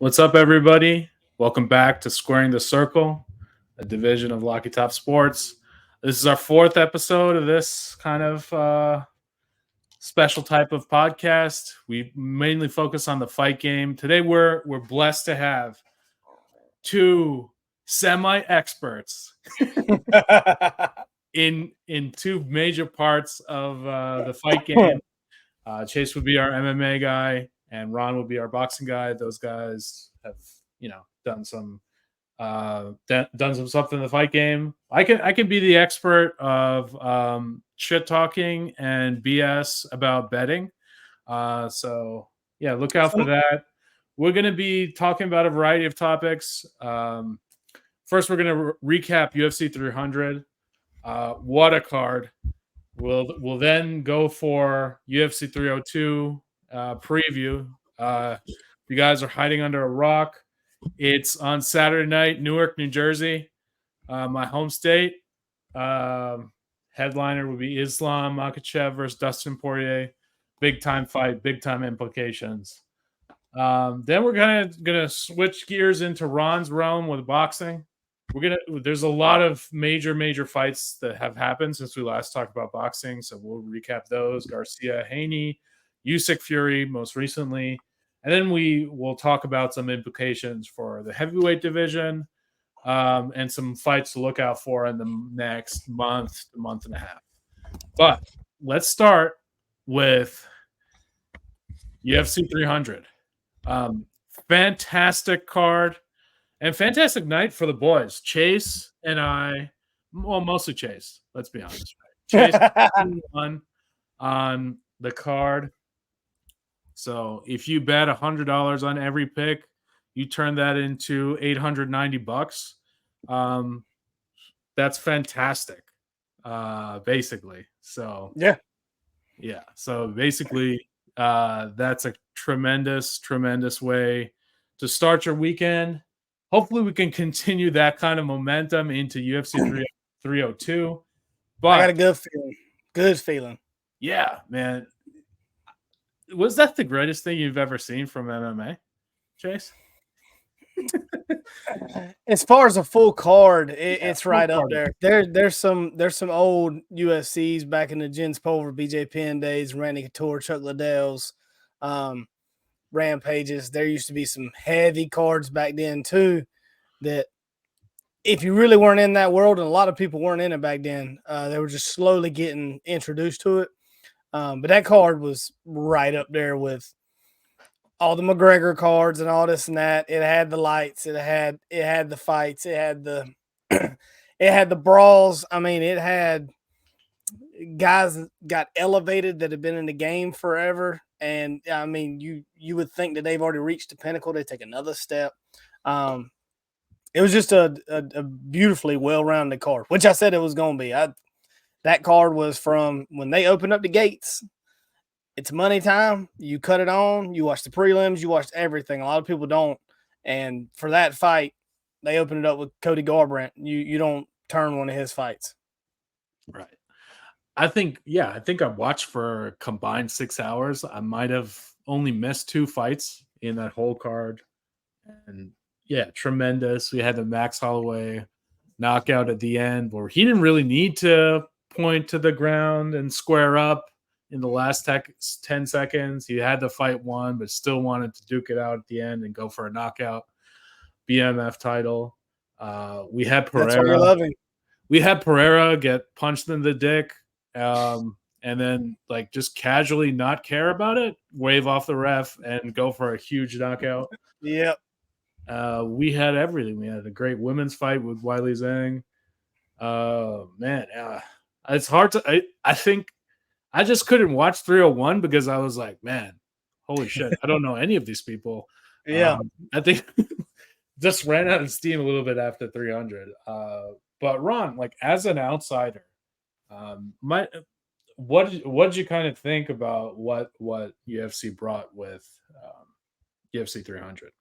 What's up, everybody? Welcome back to Squaring the Circle, a division of Lucky Top Sports. This is our fourth episode of this kind of special type of podcast. We mainly focus on the fight game. Today, we're blessed to have two semi-experts in two major parts of the fight game. Chase would be our MMA guy, and Ron would be our boxing guy. Those guys have, done some stuff in the fight game. I can be the expert of shit talking and BS about betting. So yeah, look out for that. We're going to be talking about a variety of topics. First, we're going to recap UFC 300. What a card! We'll then go for UFC 302 preview. You guys are hiding under a rock. It's on Saturday night, Newark, New Jersey, my home state. Headliner would be Islam Makhachev versus Dustin Poirier. Big time fight, big time implications. Then we're gonna switch gears into Ron's realm with boxing. There's a lot of major fights that have happened since we last talked about boxing, so we'll recap those. Garcia, Haney, Usyk, Fury, most recently, and then we will talk about some implications for the heavyweight division, and some fights to look out for in the next month and a half. But let's start with UFC 300. Fantastic card. And fantastic night for the boys. Chase and I, well, mostly Chase. Let's be honest. Right? Chase won on the card. So if you bet $100 on every pick, you turn that into $890. That's fantastic. Basically. So yeah. So basically, that's a tremendous way to start your weekend. Hopefully we can continue that kind of momentum into UFC 302. But I got a good feeling. Good feeling. Yeah, man. Was that the greatest thing you've ever seen from MMA, Chase? As far as a full card, it's right up there. There's some old UFCs back in the Jens Pulver, BJ Penn days, Randy Couture, Chuck Liddell's, Rampages. There used to be some heavy cards back then too, that if you really weren't in that world, and a lot of people weren't in it back then, they were just slowly getting introduced to it. But that card was right up there with all the McGregor cards and all this and that. It had the lights, it had the fights, it had the it had the brawls. I mean, it had guys that got elevated that have been in the game forever. And I mean, you would think that they've already reached the pinnacle. They take another step. It was just a beautifully well-rounded card, which I said it was going to be. That card was from when they opened up the gates. It's money time. You cut it on. You watch the prelims. You watched everything. A lot of people don't. And for that fight, they opened it up with Cody Garbrandt. You don't turn one of his fights. Right. I think I watched for a combined 6 hours. I might have only missed 2 fights in that whole card. And yeah, tremendous. We had the Max Holloway knockout at the end where he didn't really need to point to the ground and square up in the last 10 seconds. He had the fight won, but still wanted to duke it out at the end and go for a knockout BMF title. We had Pereira. That's what you're loving. We had Pereira get punched in the dick. And then just casually not care about it, wave off the ref and go for a huge knockout. Yep. We had everything. We had a great women's fight with Weili Zhang. Man, it's hard to. I think I just couldn't watch 301 because I was like, man, holy shit, I don't know any of these people. Yeah, I think just ran out of steam a little bit after 300. But Ron, as an outsider, what did you kind of think about what UFC brought with UFC 300?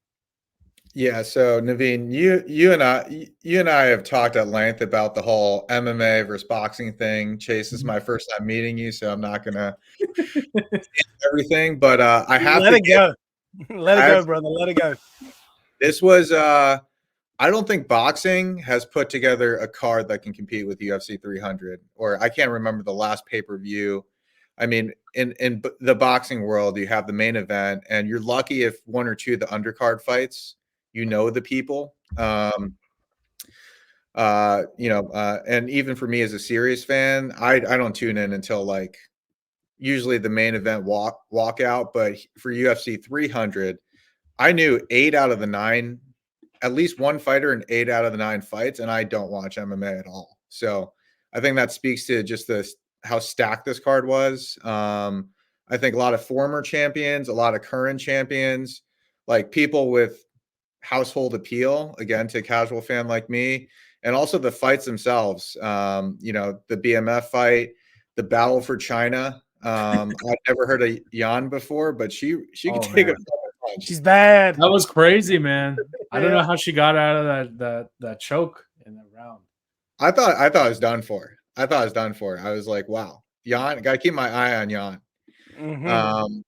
Yeah, so Naveen, you and I have talked at length about the whole MMA versus boxing thing. Chase, this is my first time meeting you, so I'm not gonna everything, but I have let it go. Let it go, brother. Let it go. This was I don't think boxing has put together a card that can compete with UFC 300, or I can't remember the last pay-per-view. I mean, in the boxing world, you have the main event, and you're lucky if one or two of the undercard fights, the people. And even for me as a serious fan, I don't tune in until like usually the main event walk out. But for UFC 300, I knew 8 out of the 9, at least one fighter in 8 out of the 9 fights, and I don't watch MMA at all. So I think that speaks to just how stacked this card was. I think a lot of former champions, a lot of current champions, like people with household appeal, again, to a casual fan like me, and also the fights themselves. The BMF fight, the battle for China. I've never heard of Yan before, but she can take a punch. She's bad. That was crazy, man. I don't know Yeah. how she got out of that choke in that round. I thought it was done for. I was like, wow, Yan, got to keep my eye on Yan. Mhm.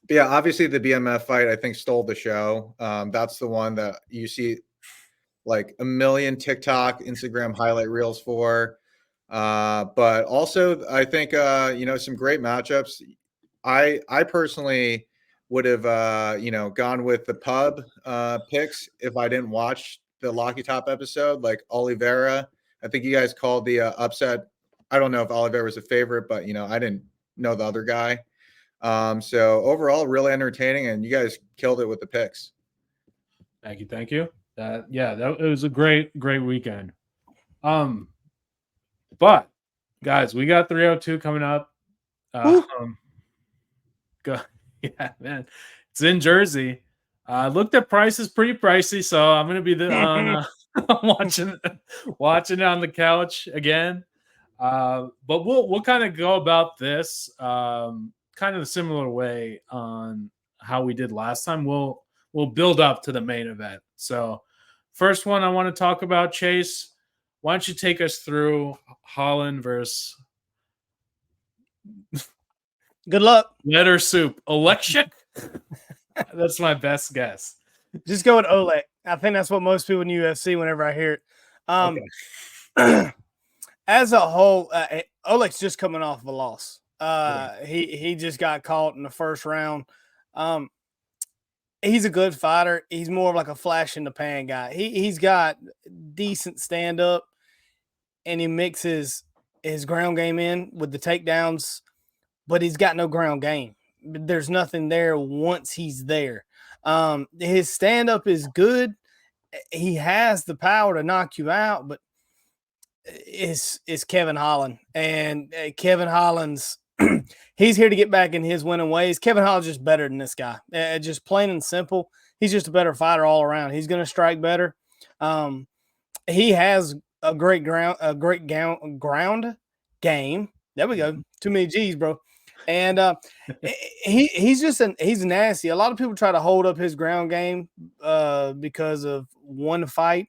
But yeah, obviously the BMF fight, I think, stole the show. That's the one that you see like a million TikTok, Instagram highlight reels for. But also, I think some great matchups. I personally would have gone with the pub picks if I didn't watch the Locky Top episode, like Oliveira. I think you guys called the upset. I don't know if Oliveira was a favorite, but I didn't know the other guy. So overall, really entertaining, and you guys killed it with the picks. Thank you. It was a great weekend. But guys, we got 302 coming up. Yeah, man, it's in Jersey. Looked at prices, pretty pricey, so I'm gonna be watching it on the couch again. But we'll kind of go about this kind of a similar way on how we did last time. We'll build up to the main event. So first one I want to talk about, Chase. Why don't you take us through Holland versus Good luck. Letter Soup Oleksiak? That's my best guess. Just go with Oleg. I think that's what most people in UFC whenever I hear it. Okay. As a whole, Oleg's just coming off of a loss. He just got caught in the first round. He's a good fighter. He's more of like a flash in the pan guy. He's got decent stand up, and he mixes his ground game in with the takedowns, but he's got no ground game. There's nothing there once he's there. His stand up is good. He has the power to knock you out, but it's Kevin Holland, and Kevin Holland's he's here to get back in his winning ways. Kevin Holland's just better than this guy. Just plain and simple. He's just a better fighter all around. He's going to strike better. He has a great ground game. There we go. Too many G's, bro. And he's nasty. A lot of people try to hold up his ground game because of one fight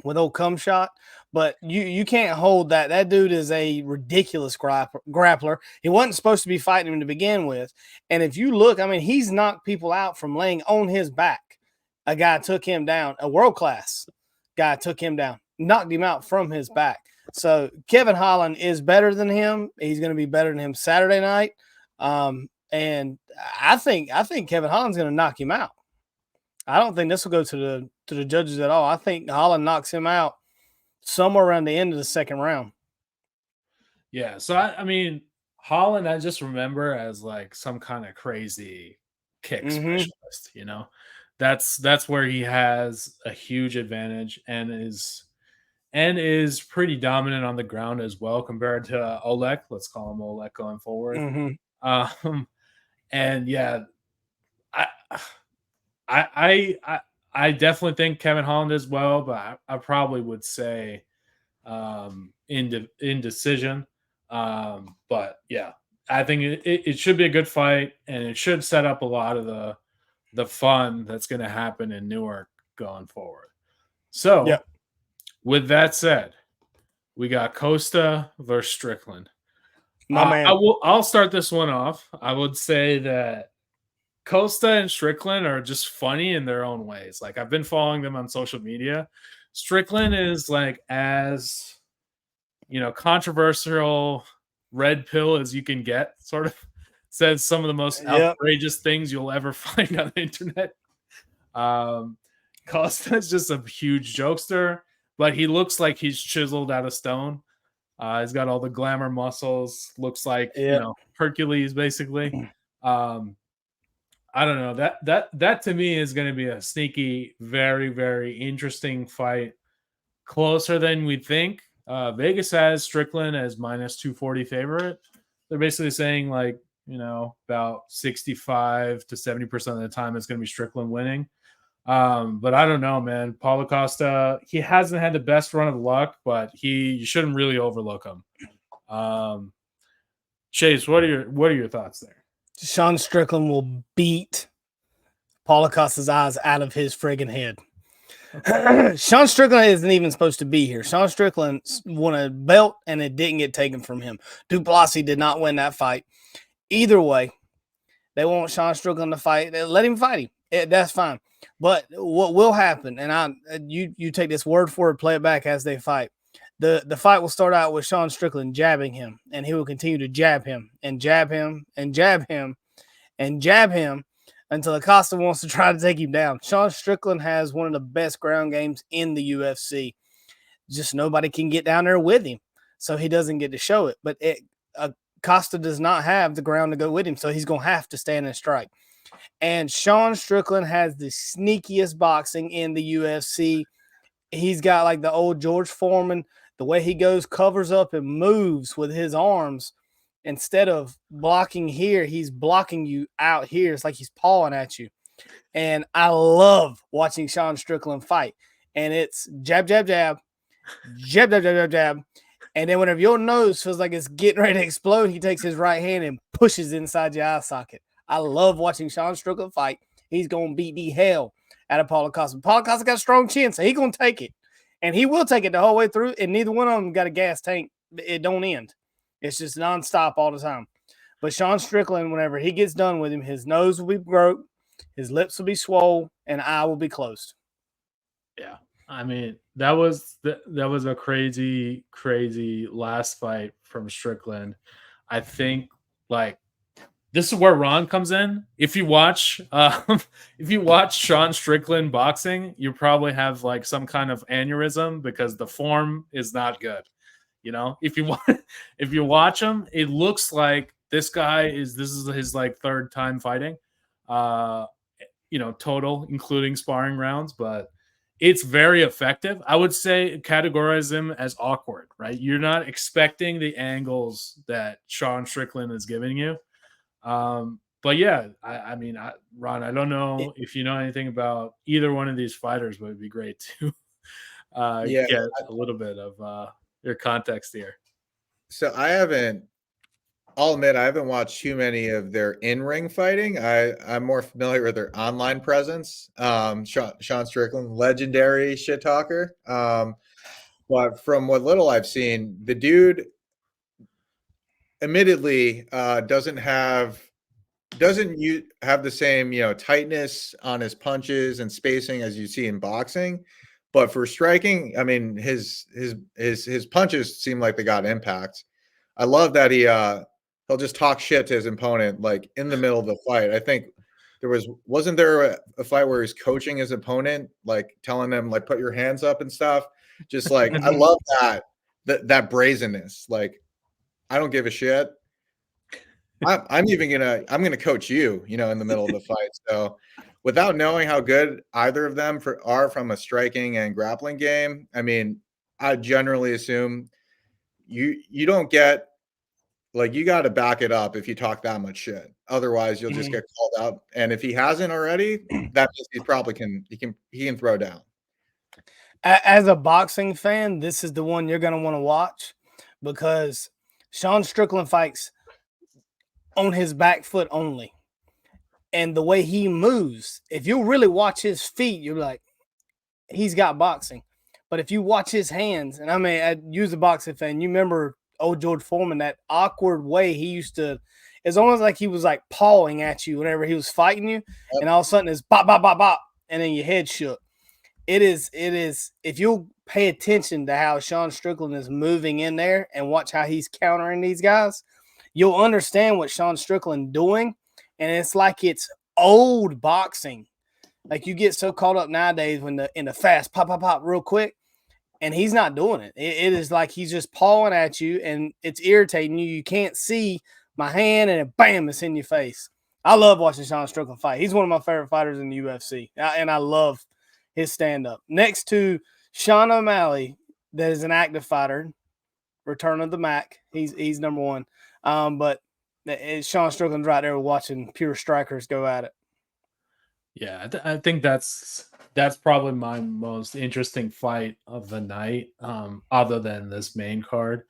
with old cum shot, but you can't hold that. That dude is a ridiculous grappler. He wasn't supposed to be fighting him to begin with. And if you look, I mean, he's knocked people out from laying on his back. A guy took him down. A world-class guy took him down, knocked him out from his back. So Kevin Holland is better than him. He's going to be better than him Saturday night. And I think Kevin Holland's going to knock him out. I don't think this will go to the judges at all. I think Holland knocks him out somewhere around the end of the second round. Yeah. So I mean, Holland, I just remember as like some kind of crazy kick specialist. That's where he has a huge advantage and is pretty dominant on the ground as well compared to Oleg. Let's call him Oleg going forward. And yeah, I definitely think Kevin Holland as well, but I probably would say indecision. But yeah, I think it should be a good fight, and it should set up a lot of the fun that's going to happen in Newark going forward. So, with that said, we got Costa versus Strickland. I'll start this one off. I would say that Costa and Strickland are just funny in their own ways. Like I've been following them on social media. Strickland is like as controversial red pill as you can get, sort of says some of the most outrageous things you'll ever find on the internet. Costa is just a huge jokester, but he looks like he's chiseled out of stone. He's got all the glamour muscles, looks like Hercules basically. I don't know. That to me is going to be a sneaky, very, very interesting fight. Closer than we'd think. Vegas has Strickland as minus 240 favorite. They're basically saying like, about 65 to 70% of the time it's going to be Strickland winning. But I don't know, man. Paulo Costa, he hasn't had the best run of luck, but you shouldn't really overlook him. Chase, what are your thoughts there? Sean Strickland will beat Paulo Costa's eyes out of his friggin' head. Sean Strickland isn't even supposed to be here. Sean Strickland won a belt and it didn't get taken from him. Duplessis did not win that fight. Either way, they want Sean Strickland to fight. They let him fight him. That's fine. But what will happen, and you take this word for it, play it back as they fight. The fight will start out with Sean Strickland jabbing him, and he will continue to jab him and jab him and jab him and jab him until Acosta wants to try to take him down. Sean Strickland has one of the best ground games in the UFC. Just nobody can get down there with him, so he doesn't get to show it. But Acosta does not have the ground to go with him, so he's going to have to stand and strike. And Sean Strickland has the sneakiest boxing in the UFC. He's got like the old George Foreman. The way he goes, covers up and moves with his arms. Instead of blocking here, he's blocking you out here. It's like he's pawing at you. And I love watching Sean Strickland fight. And it's jab, jab, jab, jab, jab, jab, jab, jab. And then whenever your nose feels like it's getting ready to explode, he takes his right hand and pushes inside your eye socket. I love watching Sean Strickland fight. He's going to beat the hell out of Paulo Costa. Paulo Costa got a strong chin, so he's going to take it. And he will take it the whole way through, and neither one of them got a gas tank. It don't end. It's just nonstop all the time. But Sean Strickland, whenever he gets done with him, his nose will be broke, his lips will be swole, and eye will be closed. Yeah. I mean, that was a crazy, crazy last fight from Strickland. I think, like, this is where Ron comes in. If you watch Sean Strickland boxing, you probably have like some kind of aneurysm because the form is not good. If you watch him, it looks like this is his like third time fighting, total, including sparring rounds, but it's very effective. I would say categorize him as awkward, right? You're not expecting the angles that Sean Strickland is giving you. But yeah, I mean, Ron, I don't know if you know anything about either one of these fighters, but it'd be great to get a little bit of your context here. So I'll admit I haven't watched too many of their in-ring fighting. I'm more familiar with their online presence. Sean Strickland, legendary shit talker. But from what little I've seen, the dude admittedly doesn't have the same tightness on his punches and spacing as you see in boxing, but for striking, I mean his punches seem like they got impact. I love that he'll just talk shit to his opponent like in the middle of the fight. I think wasn't there a fight where he's coaching his opponent, like telling them like put your hands up and stuff. Just like I love that brazenness. Like I don't give a shit. I'm gonna coach you, in the middle of the fight. So without knowing how good either of them are from a striking and grappling game, I mean, I generally assume you don't get like you got to back it up if you talk that much shit. Otherwise, you'll just get called out. And if he hasn't already, that means he probably can throw down. As a boxing fan, this is the one you're gonna want to watch because Sean Strickland fights on his back foot only. And the way he moves, if you really watch his feet, you're like, he's got boxing. But if you watch his hands, and I mean, I use a boxing fan, you remember old George Foreman, that awkward way he used to, It's almost like he was like pawing at you whenever he was fighting you, and all of a sudden it's bop, bop, bop, bop, and then your head shook. It is, if you'll pay attention to how Sean Strickland is moving in there and watch how he's countering these guys, you'll understand what Sean Strickland doing. And it's like it's old boxing. Like you get so caught up nowadays in the fast pop, pop, pop real quick, and he's not doing it. It is like he's just pawing at you, and it's irritating you. You can't see my hand, and it, bam, it's in your face. I love watching Sean Strickland fight. He's one of my favorite fighters in the UFC, and I love his stand-up. Next to Sean O'Malley, that is an active fighter, Return of the Mac. He's number one. But Sean Strickland's right there watching pure strikers go at it. Yeah, I think that's probably my most interesting fight of the night, other than this main card.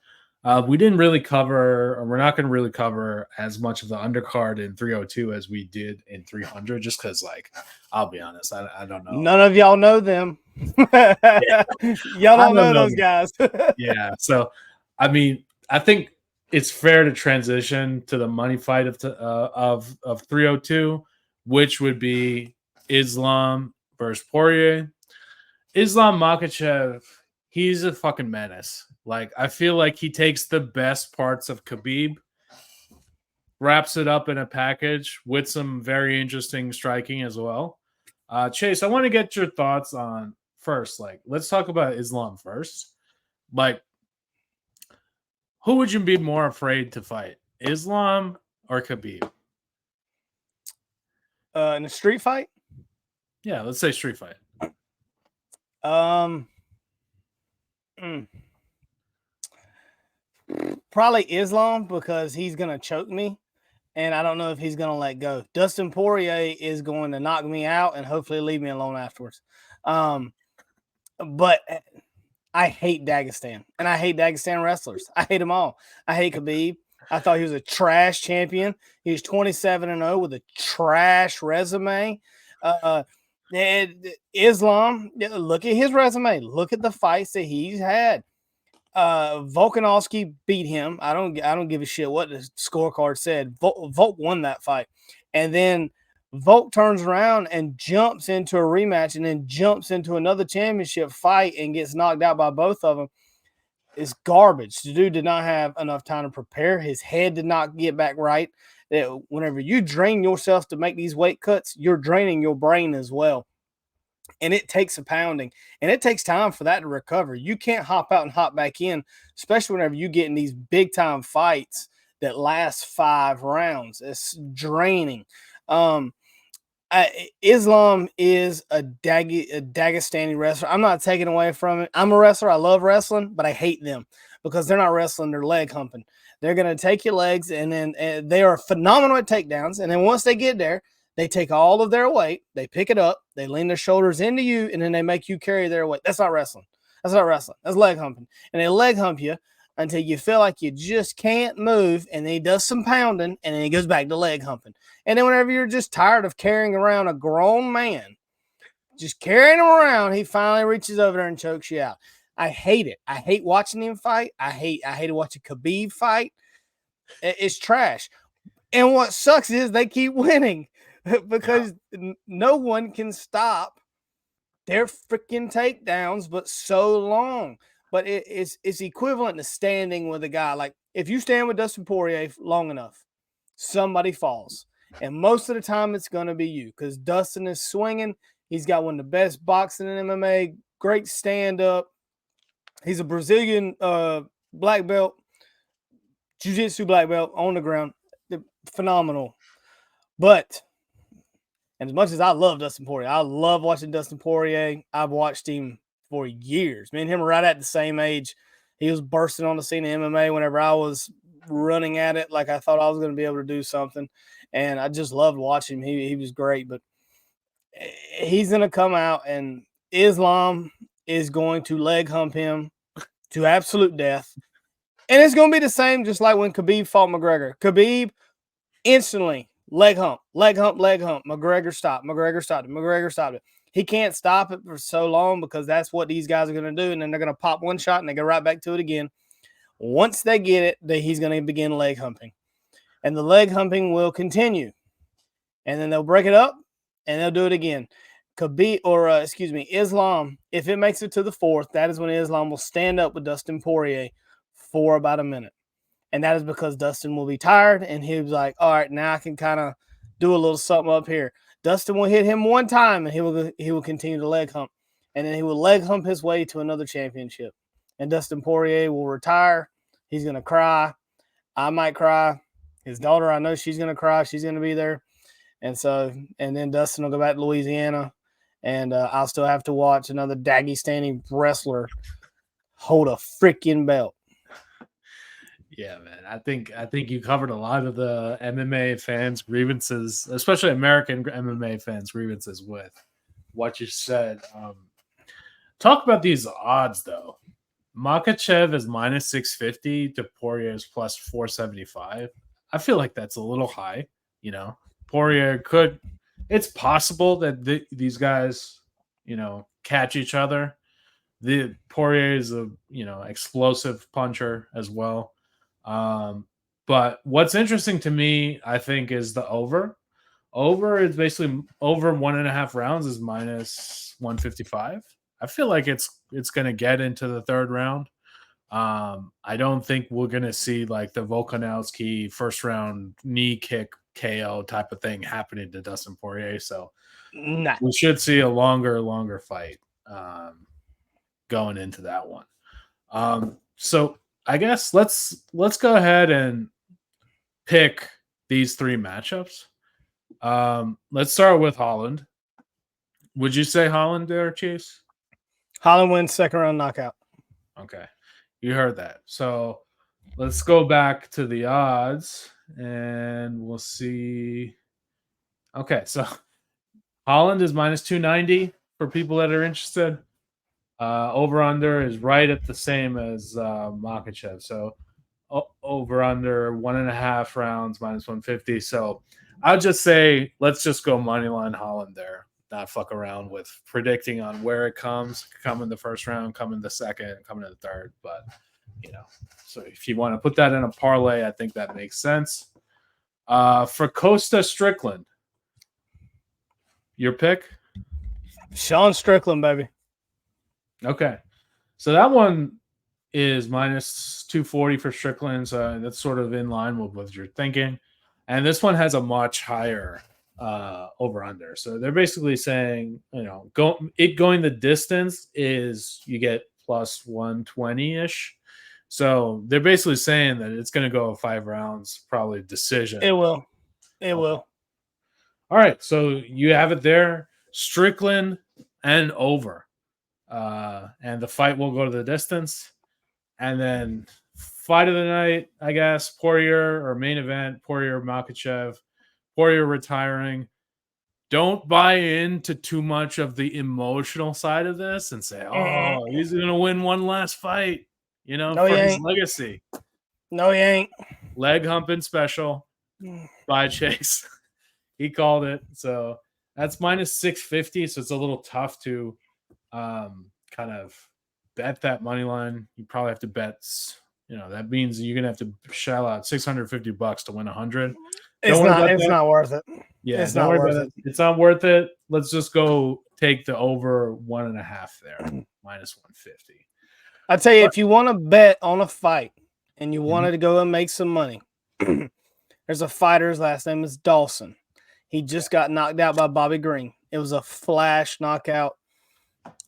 We didn't really cover, or we're not going to really cover as much of the undercard in 302 as we did in 300, just because, like, I'll be honest, I don't know. None of y'all know them. Y'all don't know those guys. Yeah, so I mean, I think it's fair to transition to the money fight of 302, which would be Islam versus Poirier. Islam Makhachev, he's a fucking menace. Like, I feel like he takes the best parts of Khabib, wraps it up in a package with some very interesting striking as well. Chase, I want to get your thoughts on first. Like, let's talk about Islam first. Like, who would you be more afraid to fight, Islam or Khabib? In a street fight? Yeah, let's say street fight. Probably Islam, because he's gonna choke me, and I don't know if he's gonna let go. Dustin Poirier is going to knock me out and hopefully leave me alone afterwards. But I hate Dagestan, and I hate Dagestan wrestlers. I hate them all. I hate Khabib. I thought he was a trash champion. He was 27-0 with a trash resume. And Islam, look at his resume. Look at the fights that he's had. Volkanovski beat him. I don't give a shit what the scorecard said. Volk won that fight. And then Volk turns around and jumps into a rematch, and then jumps into another championship fight and gets knocked out by both of them. It's garbage. The dude did not have enough time to prepare. His head did not get back right. Whenever you drain yourself to make these weight cuts, you're draining your brain as well. And it takes a pounding, and it takes time for that to recover. You can't hop out and hop back in, especially whenever you get in these big time fights that last 5 rounds. It's draining. Islam is a Dagestani wrestler. I'm not taking away from it. I'm a wrestler. I love wrestling, but I hate them because they're not wrestling. They're leg humping. They're going to take your legs, and then they are phenomenal at takedowns. And then once they get there, they take all of their weight, they pick it up, they lean their shoulders into you, and then they make you carry their weight. That's not wrestling. That's not wrestling. That's leg humping. And they leg hump you until you feel like you just can't move, and then he does some pounding, and then he goes back to leg humping. And then whenever you're just tired of carrying around a grown man, just carrying him around, he finally reaches over there and chokes you out. I hate it. I hate watching him fight. I hate watching Khabib fight. It's trash. And what sucks is they keep winning because no one can stop their freaking takedowns, but so long. But it's equivalent to standing with a guy. Like, if you stand with Dustin Poirier long enough, somebody falls. And most of the time it's going to be you, because Dustin is swinging. He's got one of the best boxing in MMA, great stand-up. He's a Brazilian black belt, jiu-jitsu black belt on the ground. They're phenomenal. But, and as much as I love Dustin Poirier, I love watching Dustin Poirier. I've watched him for years. Me and him are right at the same age. He was bursting on the scene of MMA whenever I was running at it like I thought I was going to be able to do something. And I just loved watching him. He was great. But he's going to come out, and Islam is going to leg hump him to absolute death. And it's going to be the same just like when Khabib fought McGregor. Khabib instantly leg hump, leg hump, leg hump. McGregor stopped. McGregor stopped it. McGregor stopped it. He can't stop it for so long because that's what these guys are going to do. And then they're going to pop one shot and they go right back to it again. Once they get it, he's going to begin leg humping. and the leg humping will continue. And then they'll break it up, and they'll do it again. Islam, if it makes it to the fourth, that is when Islam will stand up with Dustin Poirier for about a minute. And that is because Dustin will be tired, and he'll be like, all right, now I can kind of do a little something up here. Dustin will hit him one time, and he will continue to leg hump. And then he will leg hump his way to another championship. And Dustin Poirier will retire. He's going to cry. I might cry. His daughter, I know she's going to cry. She's going to be there. And then Dustin will go back to Louisiana, and I'll still have to watch another Dagestani wrestler hold a freaking belt. Yeah, man. I think you covered a lot of the MMA fans' grievances, especially American MMA fans' grievances with what you said. Talk about these odds, though. Makachev is minus 650 to Poirier is plus 475. I feel like that's a little high. You know, Poirier could. It's possible that these guys, you know, catch each other. The Poirier is a explosive puncher as well. But what's interesting to me, I think, is the over. Over is basically over 1.5 rounds is minus 155. I feel like it's going to get into the third round. I don't think we're going to see like the Volkanovski first round knee kick KO type of thing happening to Dustin Poirier. So we should see a longer fight going into that one. So I guess let's go ahead and pick these three matchups. Let's start with Holland. Would you say Holland there, Chase? Holland wins second round knockout. Okay. You heard that. So let's go back to the odds and we'll see. Okay, so Holland is minus 290 for people that are interested. Over under is right at the same as Makachev. So over under 1.5 rounds minus 150. So I'll just say let's just go money line Holland there. Not fuck around with predicting on where it comes. Come in the first round, come in the second, come in the third. But so if you want to put that in a parlay, I think that makes sense. For Costa Strickland, your pick? Sean Strickland, baby. Okay. So that one is minus 240 for Strickland. So that's sort of in line with what you're thinking. And this one has a much higher over under. So they're basically saying, going the distance is you get plus 120-ish. So they're basically saying that it's going to go 5 rounds, probably decision. It will. Will. All right. So you have it there. Strickland and over. And the fight will go to the distance. And then fight of the night, I guess, Poirier or main event, Poirier Makachev. Poirier retiring. Don't buy into too much of the emotional side of this and say, oh, he's going to win one last fight, for his legacy. No, he ain't. Leg humping special by Chase. He called it. So that's minus 650. So it's a little tough to kind of bet that money line. You probably have to bet, that means you're going to have to shell out $650 to win 100. It's not worth it. Yeah, it's not worth it. It's not worth it. Let's just go take the over 1.5 there, minus 150. I tell you, if you want to bet on a fight and you wanted to go and make some money, there's a fighter. His last name is Dawson. He just got knocked out by Bobby Green. It was a flash knockout.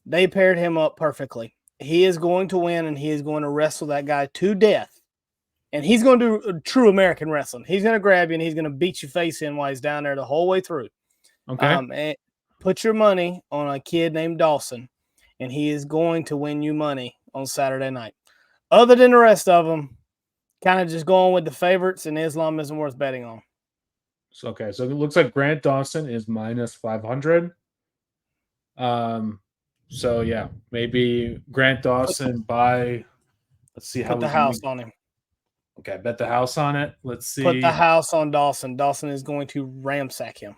They paired him up perfectly. He is going to win, and he is going to wrestle that guy to death. And he's going to do true American wrestling. He's going to grab you, and he's going to beat your face in while he's down there the whole way through. Okay. And put your money on a kid named Dawson, and he is going to win you money on Saturday night. Other than the rest of them, kind of just going with the favorites, and Islam isn't worth betting on. So it looks like Grant Dawson is minus 500. So yeah, maybe Grant Dawson by. Let's see how put the house on him. Okay, bet the house on it. Let's see. Put the house on Dawson. Dawson is going to ramsack him.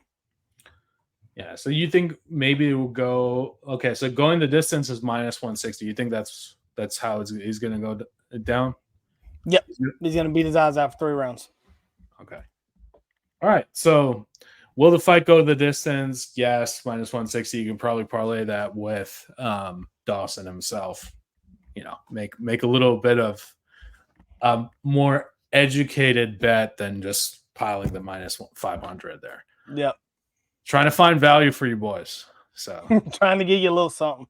Yeah. So you think maybe it will go? Okay. So going the distance is minus 160. You think that's how he's going to go down? Yep. He's going to beat his eyes out for 3 rounds. Okay. All right. So will the fight go the distance? Yes, minus 160. You can probably parlay that with Dawson himself. Make a little bit of more educated bet than just piling the minus 500 there. Yep. Trying to find value for you boys. So trying to give you a little something.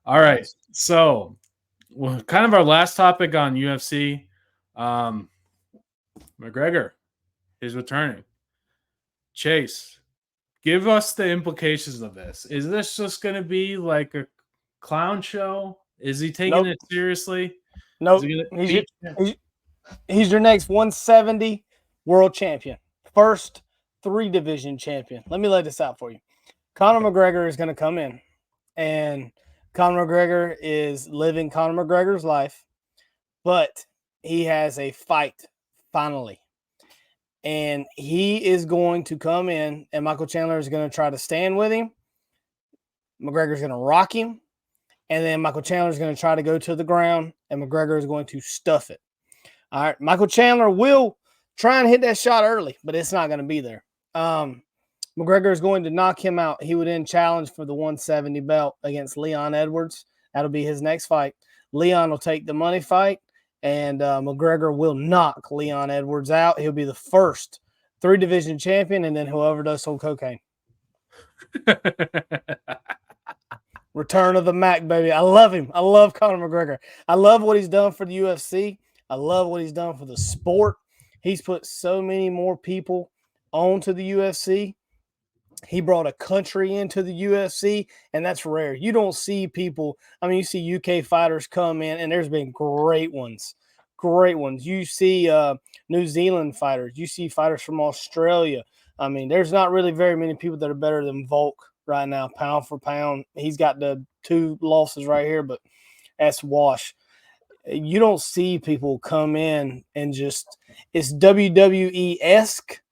All right. So kind of our last topic on UFC. McGregor is returning. Chase, give us the implications of this. Is this just going to be like a clown show? Is he taking it seriously? Nope. He's your next 170 world champion. First 3-division champion. Let me lay this out for you. Conor McGregor is going to come in, and Conor McGregor is living Conor McGregor's life, but he has a fight finally. And he is going to come in, and Michael Chandler is going to try to stand with him. McGregor's going to rock him, and then Michael Chandler is going to try to go to the ground, and McGregor is going to stuff it. All right, Michael Chandler will try and hit that shot early, but it's not going to be there. McGregor is going to knock him out. He would then challenge for the 170 belt against Leon Edwards. That'll be his next fight. Leon will take the money fight, and McGregor will knock Leon Edwards out. He'll be the first 3-division champion, and then he'll overdose on cocaine. Return of the Mac, baby. I love him. I love Conor McGregor. I love what he's done for the UFC. I love what he's done for the sport. He's put so many more people onto the UFC. He brought a country into the UFC, and that's rare. You don't see people. I mean, you see UK fighters come in, and there's been great ones. Great ones. You see New Zealand fighters. You see fighters from Australia. I mean, there's not really very many people that are better than Volk right now, pound for pound. He's got the 2 losses right here, but that's wash. You don't see people come in and just – it's WWE-esque,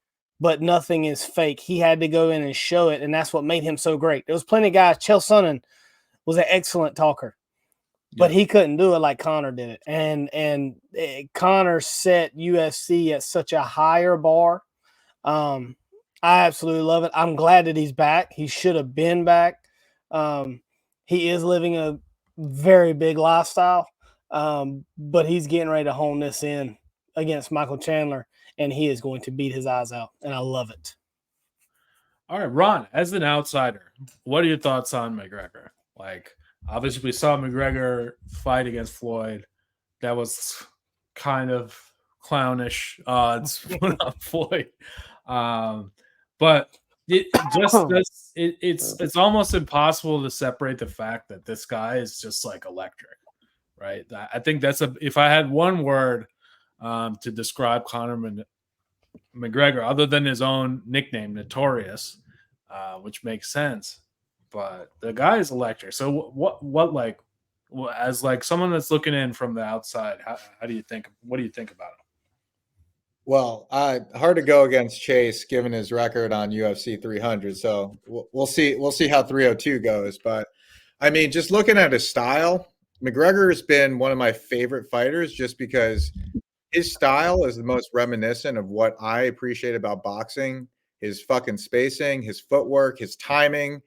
but nothing is fake. He had to go in and show it, and that's what made him so great. There was plenty of guys. Chael Sonnen was an excellent talker, but he couldn't do it like Conor did it. And Conor set UFC at such a higher bar. I absolutely love it. I'm glad that he's back. He should have been back. He is living a very big lifestyle, but he's getting ready to hone this in against Michael Chandler, and he is going to beat his eyes out, and I love it. All right, Ron, as an outsider, what are your thoughts on McGregor? Like, obviously, we saw McGregor fight against Floyd. That was kind of clownish odds on Floyd. But it's almost impossible to separate the fact that this guy is just like electric, right? I think if I had one word to describe Conor McGregor, other than his own nickname, Notorious, which makes sense, but the guy is electric. So what as like someone that's looking in from the outside, how do you think? What do you think about him? Well, hard to go against Chase given his record on UFC 300. So we'll see. We'll see how 302 goes. But I mean, just looking at his style, McGregor has been one of my favorite fighters just because his style is the most reminiscent of what I appreciate about boxing. His fucking spacing, his footwork, his timing.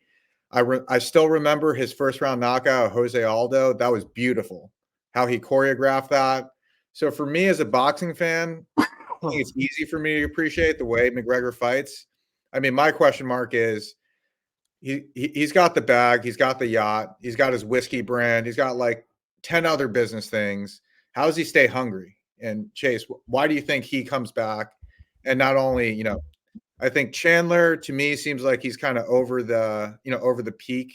I still remember his first round knockout of Jose Aldo. That was beautiful. How he choreographed that. So for me as a boxing fan, I think it's easy for me to appreciate the way McGregor fights. I mean, my question mark is he's got the bag, he's got the yacht, he's got his whiskey brand, he's got like 10 other business things. How does he stay hungry? And Chase, why do you think he comes back? And not only, I think Chandler to me seems like he's kind of over the peak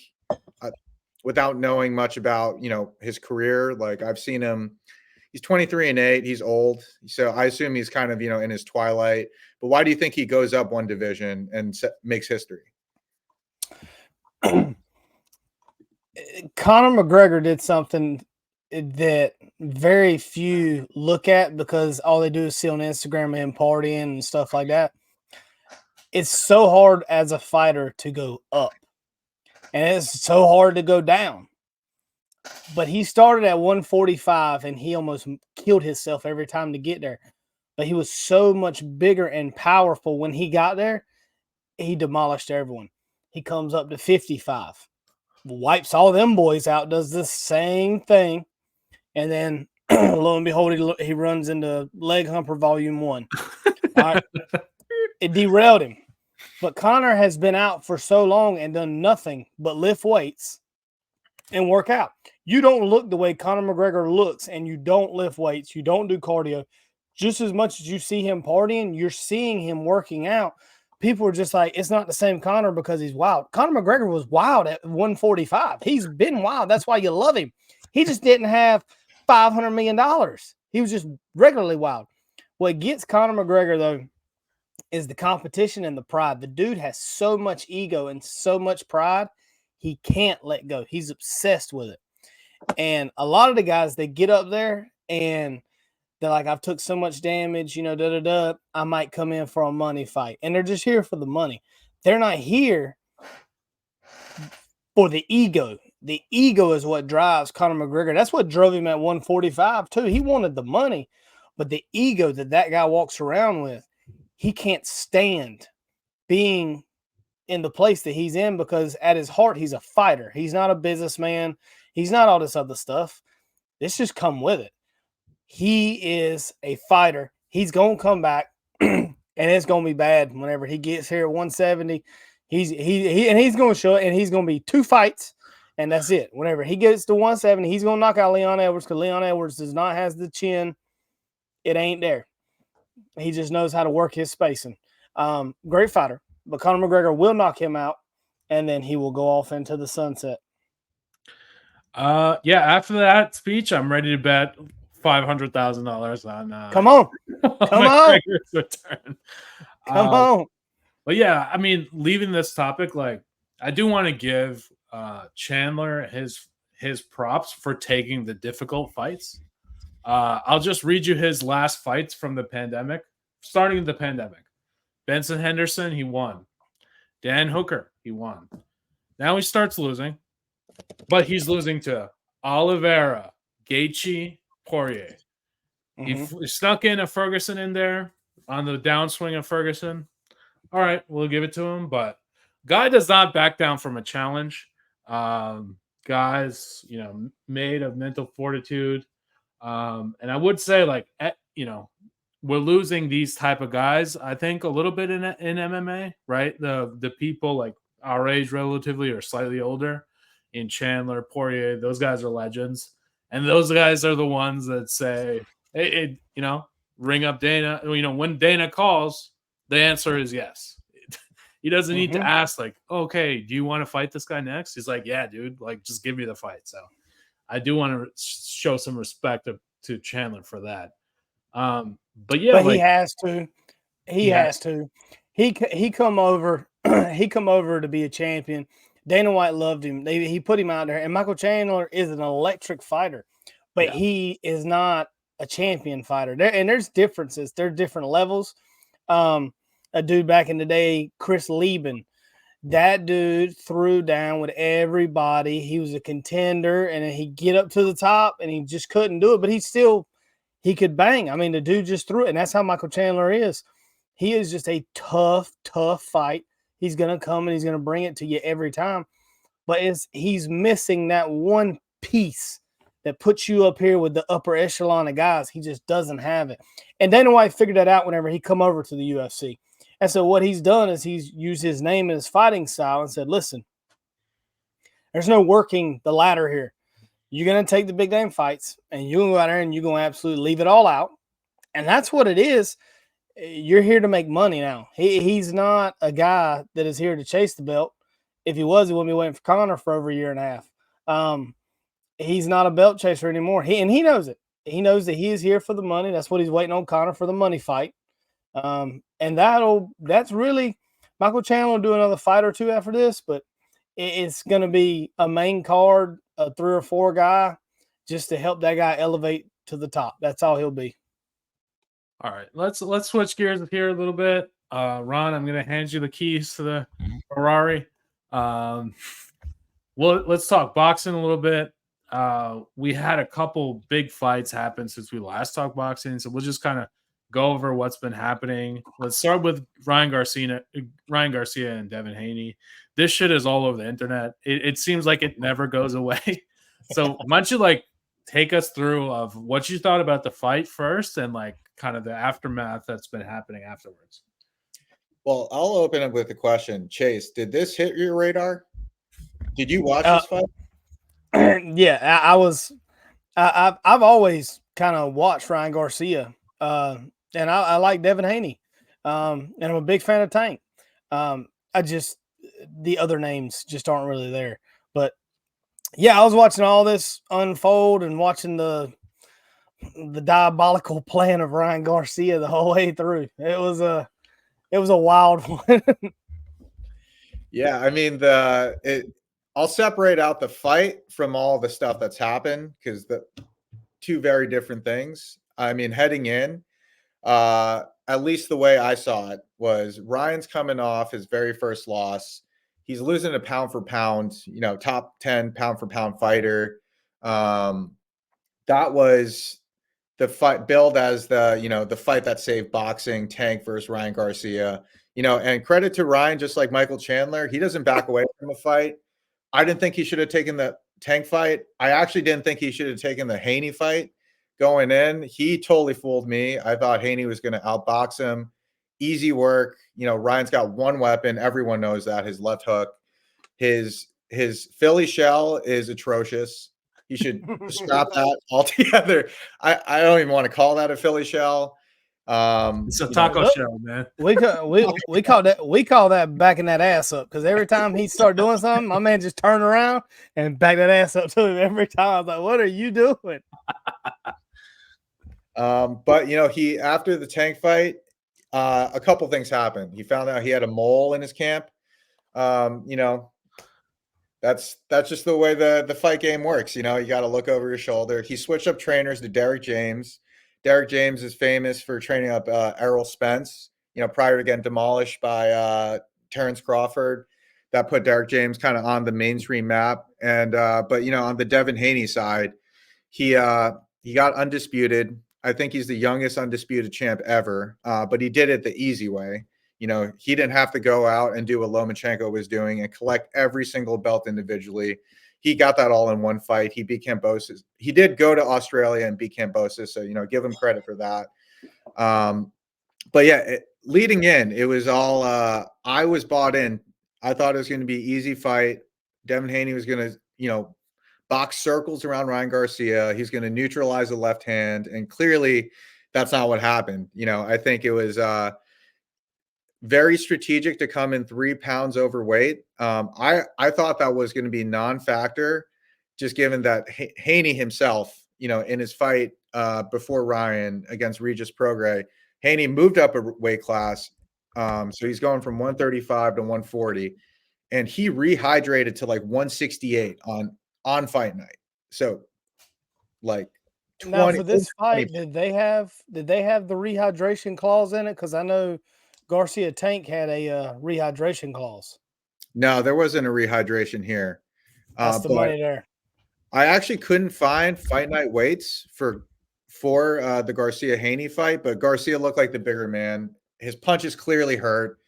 without knowing much about, his career. Like I've seen him. He's 23-8. He's old. So I assume he's kind of, in his twilight. But why do you think he goes up one division and makes history? Conor McGregor did something that very few look at because all they do is see on Instagram him partying and stuff like that. It's so hard as a fighter to go up, and it's so hard to go down. But he started at 145, and he almost killed himself every time to get there. but he was so much bigger and powerful when he got there. He demolished everyone. He comes up to 55, wipes all them boys out, does the same thing, and then lo and behold, he runs into Leg Humper Volume 1. All right. It derailed him. But Conor has been out for so long and done nothing but lift weights and work out. You don't look the way Conor McGregor looks, and you don't lift weights, you don't do cardio. Just as much as you see him partying, you're seeing him working out. People are just like, it's not the same Conor because he's wild. Conor McGregor was wild at 145. He's been wild. That's why you love him. He just didn't have $500 million. He was just regularly wild. What gets Conor McGregor, though, is the competition and the pride. The dude has so much ego and so much pride, he can't let go. He's obsessed with it. And a lot of the guys, they get up there and they're like, I've took so much damage, I might come in for a money fight. And they're just here for the money. They're not here for the ego. The ego is what drives Conor McGregor. That's what drove him at 145 too. He wanted the money, but the ego that guy walks around with, he can't stand being in the place that he's in because at his heart, he's a fighter. He's not a businessman. He's not all this other stuff. This just come with it. He is a fighter. He's going to come back and it's going to be bad whenever he gets here at 170. He's going to show it, and he's going to be 2 fights, and that's it. Whenever he gets to 170, he's going to knock out Leon Edwards because Leon Edwards does not have the chin. It ain't there. He just knows how to work his spacing. Great fighter, but Conor McGregor will knock him out, and then he will go off into the sunset. Yeah, after that speech, I'm ready to bet $500,000 on come on McGregor's return. Come on. But yeah, I mean, leaving this topic, like, I do want to give Chandler his props for taking the difficult fights. I'll just read you his last fights from the pandemic, starting the pandemic. Benson Henderson, he won. Dan Hooker, he won. Now he starts losing, but he's losing to Oliveira, Gaethje, Poirier. Mm-hmm. He snuck in a Ferguson in there on the downswing of Ferguson. All right, we'll give it to him, but guy does not back down from a challenge. Guys, made of mental fortitude. And I would say, like, we're losing these type of guys, I think, a little bit in MMA, right? The people like our age relatively or slightly older in Chandler, Poirier, those guys are legends. And those guys are the ones that say, hey, ring up Dana. When Dana calls, the answer is yes. He doesn't need to ask, like, okay, do you want to fight this guy next? He's like, yeah, dude, like, just give me the fight. So I do want to show some respect to Chandler for that. But yeah, but he has to. He has to. He come over. He come over to be a champion. Dana White loved him. He put him out there. And Michael Chandler is an electric fighter, but he is not a champion fighter. There's differences. There's different levels. A dude back in the day, Chris Lieben, that dude threw down with everybody. He was a contender, and then he'd get up to the top, and he just couldn't do it. But he could bang. I mean, the dude just threw it, and that's how Michael Chandler is. He is just a tough fight. He's going to come, and he's going to bring it to you every time. But he's missing that one piece that puts you up here with the upper echelon of guys. He just doesn't have it. And Dana White figured that out whenever he come over to the UFC. And so what he's done is he's used his name and his fighting style and said, listen, there's no working the ladder here. You're going to take the big name fights, and you're going to go out there and you're going to absolutely leave it all out. And that's what it is. You're here to make money now. He's not a guy that is here to chase the belt. If he was, he wouldn't be waiting for Conor for over a year and a half. He's not a belt chaser anymore. He knows it. He knows that he is here for the money. That's what he's waiting on Conor for, the money fight. And that's really Michael Chandler will do another fight or two after this, but it's going to be a main card, a 3 or 4 guy, just to help that guy elevate to the top. That's all he'll be. All right, let's switch gears here a little bit. Ron, I'm going to hand you the keys to the Ferrari. Well, let's talk boxing a little bit. We had a couple big fights happen since we last talked boxing, so we'll just kind of go over what's been happening. Let's start with Ryan Garcia and Devin Haney. This shit is all over the internet. It seems like it never goes away. So why don't you like take us through of what you thought about the fight first and like kind of the aftermath that's been happening afterwards. Well, I'll open up with a question. Chase, did this hit your radar? Did you watch this fight? Yeah, I've always kind of watched Ryan Garcia, and I like Devin Haney, and I'm a big fan of Tank. The other names just aren't really there. But yeah, I was watching all this unfold and watching the diabolical plan of Ryan Garcia the whole way through. It was a wild one. Yeah, I mean I'll separate out the fight from all the stuff that's happened because the two very different things. I mean, heading in, at least the way I saw it was Ryan's coming off his very first loss. He's losing a pound for pound, top 10 pound for pound fighter. That was the fight billed as the fight that saved boxing, Tank versus Ryan Garcia. And credit to Ryan, just like Michael Chandler, he doesn't back away from a fight. I didn't think he should have taken the Tank fight. I actually didn't think he should have taken the Haney fight going in. He totally fooled me. I thought Haney was going to outbox him. Easy work. Ryan's got one weapon. Everyone knows that, his left hook. His Philly shell is atrocious. He should scrap that altogether. I don't even want to call that a Philly shell. It's a taco shell, man. We call that backing that ass up, because every time he started doing something, my man just turned around and backed that ass up to him every time. I was like, "What are you doing?" But he, after the Tank fight, a couple things happened. He found out he had a mole in his camp. That's just the way the fight game works. You got to look over your shoulder. He switched up trainers to Derek James. Derek James is famous for training up Errol Spence, prior to getting demolished by Terrence Crawford. That put Derek James kind of on the mainstream map. And but on the Devin Haney side, he got undisputed. I think he's the youngest undisputed champ ever, but he did it the easy way. He didn't have to go out and do what Lomachenko was doing and collect every single belt individually. He got that all in one fight. He beat Kambosos. He did go to Australia and beat Kambosos, so give him credit for that. But yeah, leading in, it was all I was bought in. I thought it was going to be an easy fight. Devin Haney was going to, box circles around Ryan Garcia. He's going to neutralize the left hand, and clearly that's not what happened. I think it was very strategic to come in 3 pounds overweight. I thought that was going to be non-factor, just given that Haney himself, in his fight before Ryan against Regis Prograis, Haney moved up a weight class. So he's going from 135 to 140, and he rehydrated to like 168 on fight night. So like 20, now for this fight, 20. did they have the rehydration clause in it? Because I know Garcia Tank had a rehydration clause. No, there wasn't a rehydration here. That's the money there. I actually couldn't find fight night weights for the Garcia Haney fight, but Garcia looked like the bigger man. His punches clearly hurt.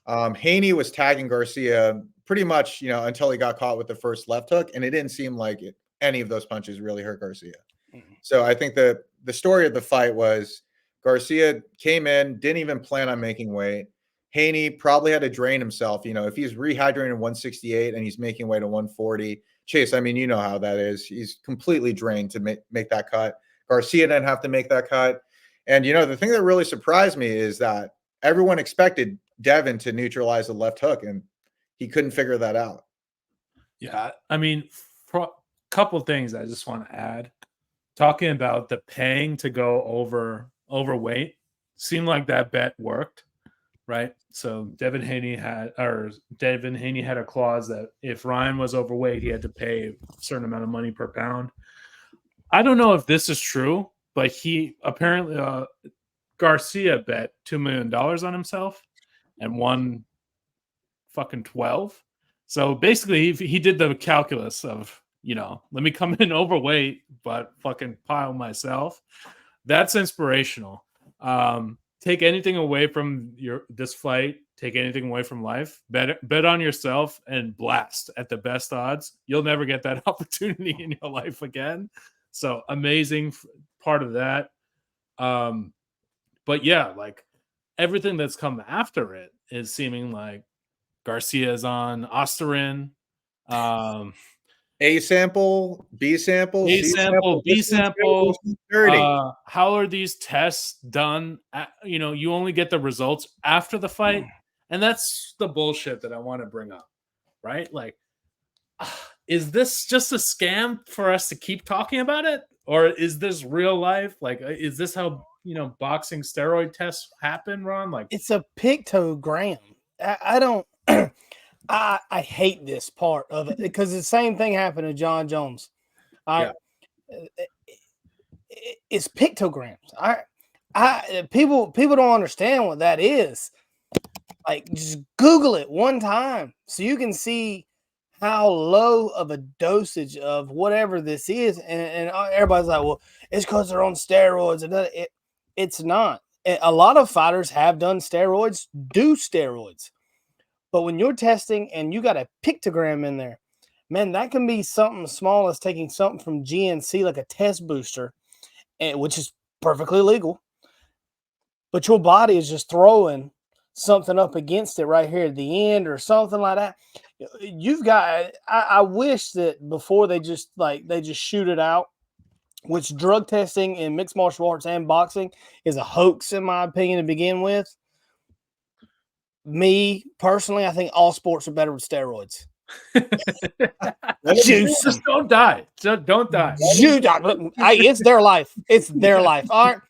Haney was tagging Garcia pretty much, until he got caught with the first left hook, and it didn't seem like any of those punches really hurt Garcia. Mm-hmm. So I think the story of the fight was Garcia came in, didn't even plan on making weight. Haney probably had to drain himself. If he's rehydrating 168 and he's making weight to 140, Chase, I mean, you know how that is. He's completely drained to make that cut. Garcia didn't have to make that cut. And, the thing that really surprised me is that everyone expected Devin to neutralize the left hook, and he couldn't figure that out. Yeah, I mean, a couple of things I just want to add. Talking about the paying to go overweight, seemed like that bet worked, right? So Devin Haney had a clause that if Ryan was overweight, he had to pay a certain amount of money per pound. I don't know if this is true, but he apparently Garcia bet $2 million on himself and won fucking 12. So basically, he did the calculus of, let me come in overweight, but fucking pile myself. That's inspirational. Take anything away from this fight. Take anything away from life. Bet on yourself and blast at the best odds. You'll never get that opportunity in your life again. So amazing part of that. But yeah, like everything that's come after it is seeming like Garcia's on Osterin. A sample, B sample, A C sample, B this one's sample. this one's dirty. How are these tests done? You only get the results after the fight, and that's the bullshit that I want to bring up, right? Like, is this just a scam for us to keep talking about it, or is this real life? Like, is this how boxing steroid tests happen, Ron? Like, It's a pictogram. I don't. I hate this part of it because the same thing happened to John Jones. It's pictograms. People don't understand what that is. Like, just Google it one time so you can see how low of a dosage of whatever this is. And everybody's like, well, it's because they're on steroids. And it's not. A lot of fighters have done steroids, do steroids. But when you're testing and you got a pictogram in there, man, that can be something small as taking something from GNC, like a test booster, which is perfectly legal. But your body is just throwing something up against it right here at the end or something like that. You've got, I wish that before they just shoot it out, which drug testing in mixed martial arts and boxing is a hoax, in my opinion, to begin with. Me personally, I think all sports are better with steroids. Just don't die. Don't die. It's their life. It's their life. All right.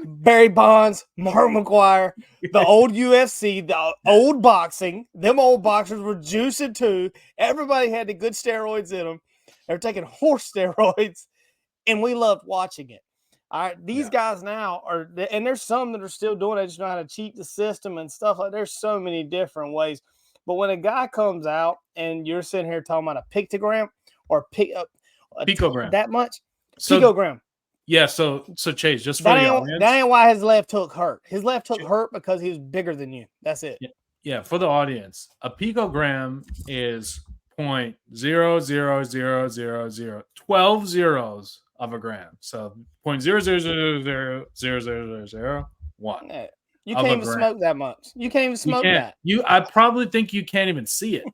Barry Bonds, Mark McGuire, the old UFC, the old boxing. Them old boxers were juicing too. Everybody had the good steroids in them. They're taking horse steroids, and we loved watching it. All right, these guys now are, and there's some that are still doing it. They just know how to cheat the system and stuff. Like, there's so many different ways. But when a guy comes out and you're sitting here talking about a pictogram or picogram, that much, so, picogram. Yeah, so Chase, just for the audience, that ain't why his left hook hurt. His left hook hurt because he was bigger than you. That's it. Yeah, for the audience, a picogram is 0.00000 12 zeros of a gram. So 0.0000001. You can't even smoke that much. You can't even smoke that. I probably think you can't even see it.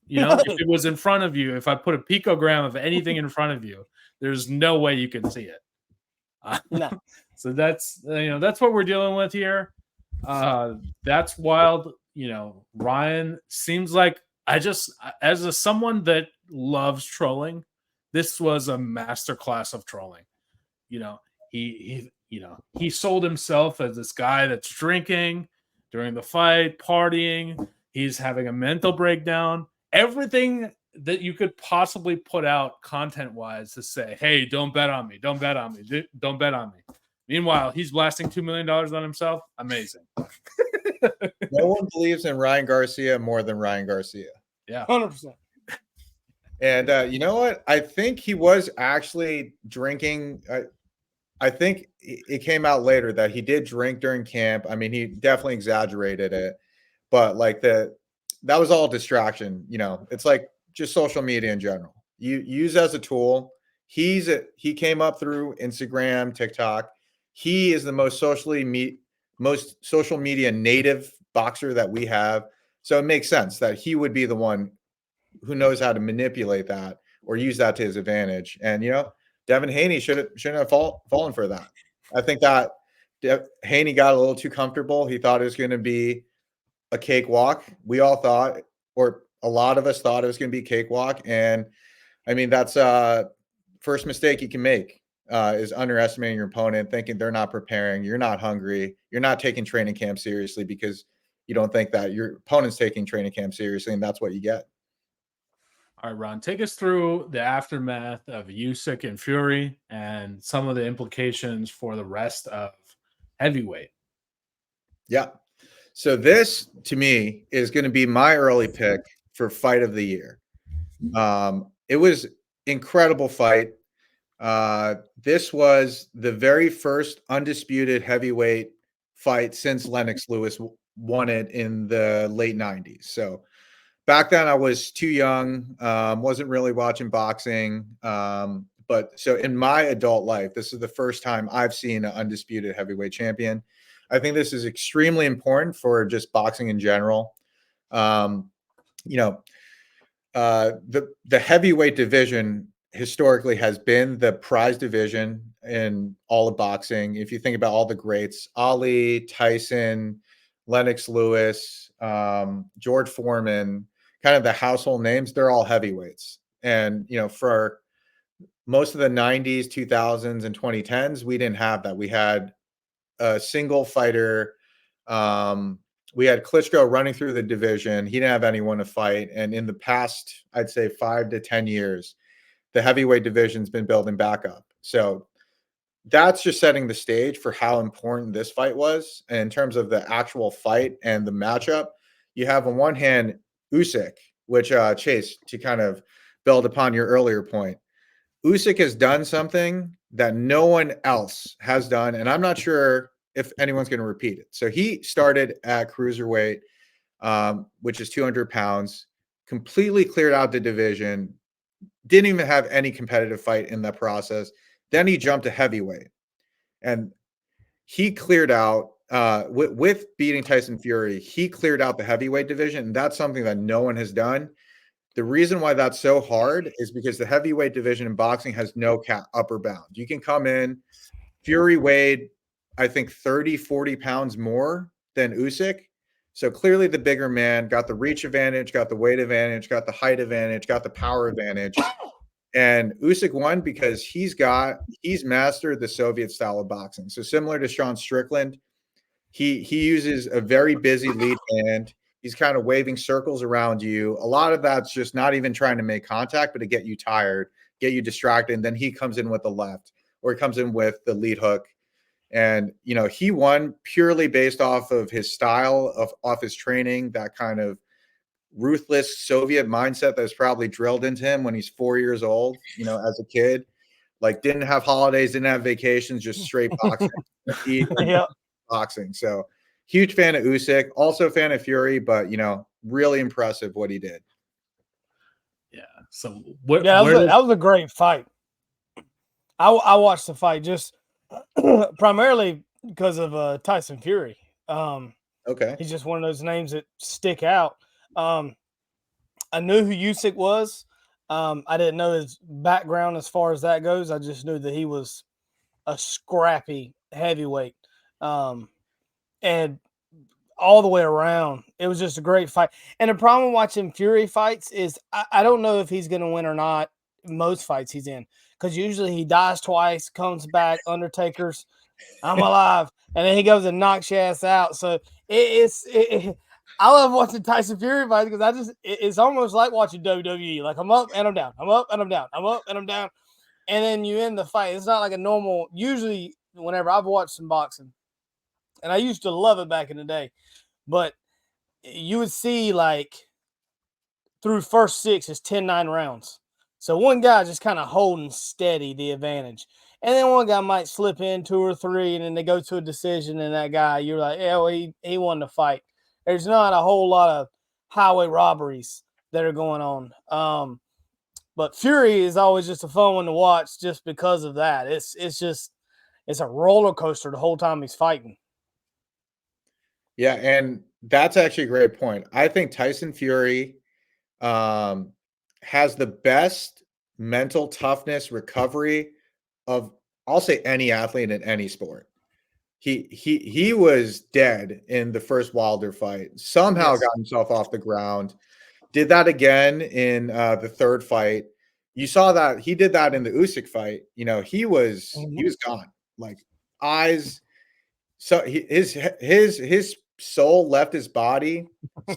If it was in front of you, if I put a picogram of anything in front of you, there's no way you can see it. No. So that's what we're dealing with here. That's wild. Ryan seems like, as someone that loves trolling, this was a masterclass of trolling. He sold himself as this guy that's drinking during the fight, partying. He's having a mental breakdown. Everything that you could possibly put out content-wise to say, hey, don't bet on me. Don't bet on me. Don't bet on me. Meanwhile, he's blasting $2 million on himself. Amazing. No one believes in Ryan Garcia more than Ryan Garcia. Yeah. 100%. And you know what? I think he was actually drinking. I think it came out later that he did drink during camp. I mean, he definitely exaggerated it, but that was all distraction. It's like just social media in general. You use as a tool. He came up through Instagram, TikTok. He is the most social media native boxer that we have. So it makes sense that he would be the one who knows how to manipulate that or use that to his advantage. And Devin Haney shouldn't have fallen for that. I think that Haney got a little too comfortable. He thought it was going to be a cakewalk. We all thought, or a lot of us thought, it was going to be cakewalk. And I mean, that's first mistake you can make is underestimating your opponent, thinking they're not preparing, you're not hungry, you're not taking training camp seriously because you don't think that your opponent's taking training camp seriously, and that's what you get. All right, Ron, take us through the aftermath of Usyk and Fury and some of the implications for the rest of heavyweight. Yeah. So this, to me, is going to be my early pick for fight of the year. It was incredible fight. This was the very first undisputed heavyweight fight since Lennox Lewis won it in the late 90s. So back then I was too young, wasn't really watching boxing. But so in my adult life, this is the first time I've seen an undisputed heavyweight champion. I think this is extremely important for just boxing in general. You know, the heavyweight division historically has been the prize division in all of boxing. If you think about all the greats, Ali, Tyson, Lennox Lewis, George Foreman, kind of the household names, they're all heavyweights. And, for most of the 90s, 2000s, and 2010s, we didn't have that. We had a single fighter. We had Klitschko running through the division. He didn't have anyone to fight. And in the past, I'd say 5 to 10 years, the heavyweight division's been building back up. So that's just setting the stage for how important this fight was. And in terms of the actual fight and the matchup, you have on one hand Usyk, which Chase, to kind of build upon your earlier point, Usyk has done something that no one else has done, and I'm not sure if anyone's going to repeat it. So he started at cruiserweight, which is 200 pounds, completely cleared out the division, didn't even have any competitive fight in that process. Then he jumped to heavyweight, and he cleared out with beating Tyson Fury. He cleared out the heavyweight division, and that's something that no one has done. The reason why that's so hard is because the heavyweight division in boxing has no upper bound. You can come in. Fury weighed, I think, 30, 40 pounds more than Usyk. So clearly the bigger man got the reach advantage, got the weight advantage, got the height advantage, got the power advantage. And Usyk won because he's mastered the Soviet style of boxing. So similar to Sean Strickland, he uses a very busy lead hand. He's kind of waving circles around you. A lot of that's just not even trying to make contact, but to get you tired, get you distracted. And then he comes in with the left, or he comes in with the lead hook. And, he won purely based off of his style, off his training, that kind of ruthless Soviet mindset that's probably drilled into him when he's 4 years old, as a kid. Like, didn't have holidays, didn't have vacations, just straight boxing. Yep. Boxing. So huge fan of Usyk, also a fan of Fury, but really impressive what he did. Yeah. So that was a great fight. I watched the fight just primarily because of Tyson Fury. Okay. He's just one of those names that stick out. I knew who Usyk was. I didn't know his background as far as that goes. I just knew that he was a scrappy heavyweight. And all the way around, it was just a great fight. And the problem watching Fury fights is I don't know if he's going to win or not most fights he's in, because usually he dies twice, comes back, Undertaker's, I'm alive, and then he goes and knocks your ass out. So I love watching Tyson Fury fights because it's almost like watching WWE. Like, I'm up and I'm down, I'm up and I'm down, I'm up and I'm down, and then you end the fight. It's not like a normal. Usually, whenever I've watched some boxing, and I used to love it back in the day, but you would see like through first 6 is 10-9 rounds. So one guy just kind of holding steady the advantage. And then one guy might slip in 2 or 3, and then they go to a decision, and that guy, you're like, yeah, well, he won the fight. There's not a whole lot of highway robberies that are going on. But Fury is always just a fun one to watch just because of that. It's a roller coaster the whole time he's fighting. Yeah, and that's actually a great point. I think Tyson Fury has the best mental toughness recovery of, I'll say, any athlete in any sport. He was dead in the first Wilder fight. Somehow got himself off the ground. Did that again in the third fight. You saw that he did that in the Usyk fight. He was gone. Like, eyes. So his soul left his body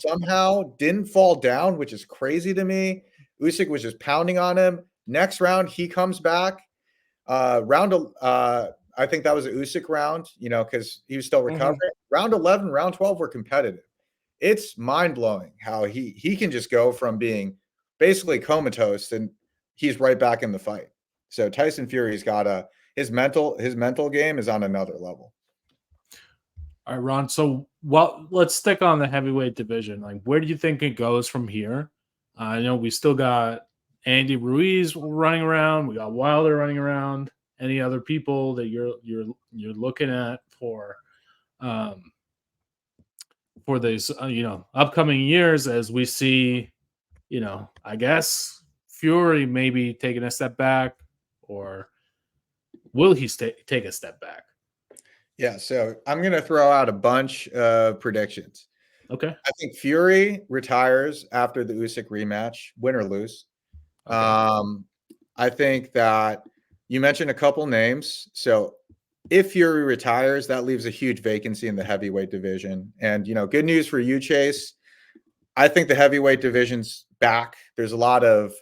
somehow, didn't fall down, which is crazy to me. Usyk was just pounding on him. Next round, he comes back. I think that was an Usyk round, because he was still recovering. Round 11, round 12 were competitive. It's mind-blowing how he can just go from being basically comatose and he's right back in the fight. So Tyson Fury's got his mental game is on another level. All right, Ron. So, let's stick on the heavyweight division. Like, where do you think it goes from here? I know we still got Andy Ruiz running around. We got Wilder running around. Any other people that you're looking at for these upcoming years as we see, I guess Fury maybe taking a step back, or will he take a step back? Yeah, so I'm going to throw out a bunch of predictions. Okay. I think Fury retires after the Usyk rematch, win or lose. Okay. I think that you mentioned a couple names. So if Fury retires, that leaves a huge vacancy in the heavyweight division. And, good news for you, Chase. I think the heavyweight division's back. There's a lot of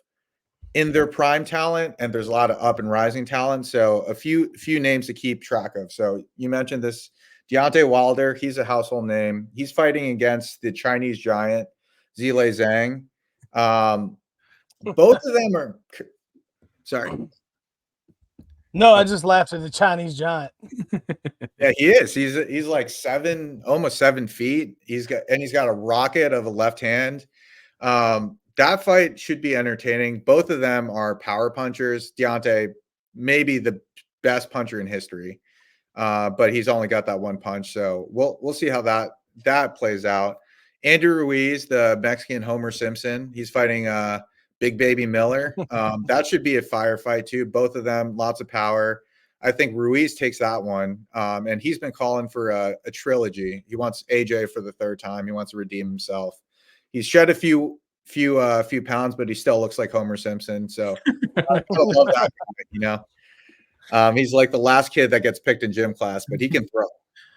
in their prime talent, and there's a lot of up and rising talent. So a few names to keep track of. So you mentioned this Deontay Wilder. He's a household name. He's fighting against the Chinese giant Zhilei Zhang. Both of them are sorry. No, I just laughed at the Chinese giant. Yeah, he is. He's like almost 7 feet. He's got a rocket of a left hand. That fight should be entertaining. Both of them are power punchers. Deontay, maybe the best puncher in history, but he's only got that one punch. So we'll see how that plays out. Andrew Ruiz, the Mexican Homer Simpson, he's fighting Big Baby Miller. That should be a firefight too. Both of them, lots of power. I think Ruiz takes that one, and he's been calling for a trilogy. He wants AJ for the third time. He wants to redeem himself. He's shed a few pounds, but he still looks like Homer Simpson. So I love that guy, he's like the last kid that gets picked in gym class, but he can throw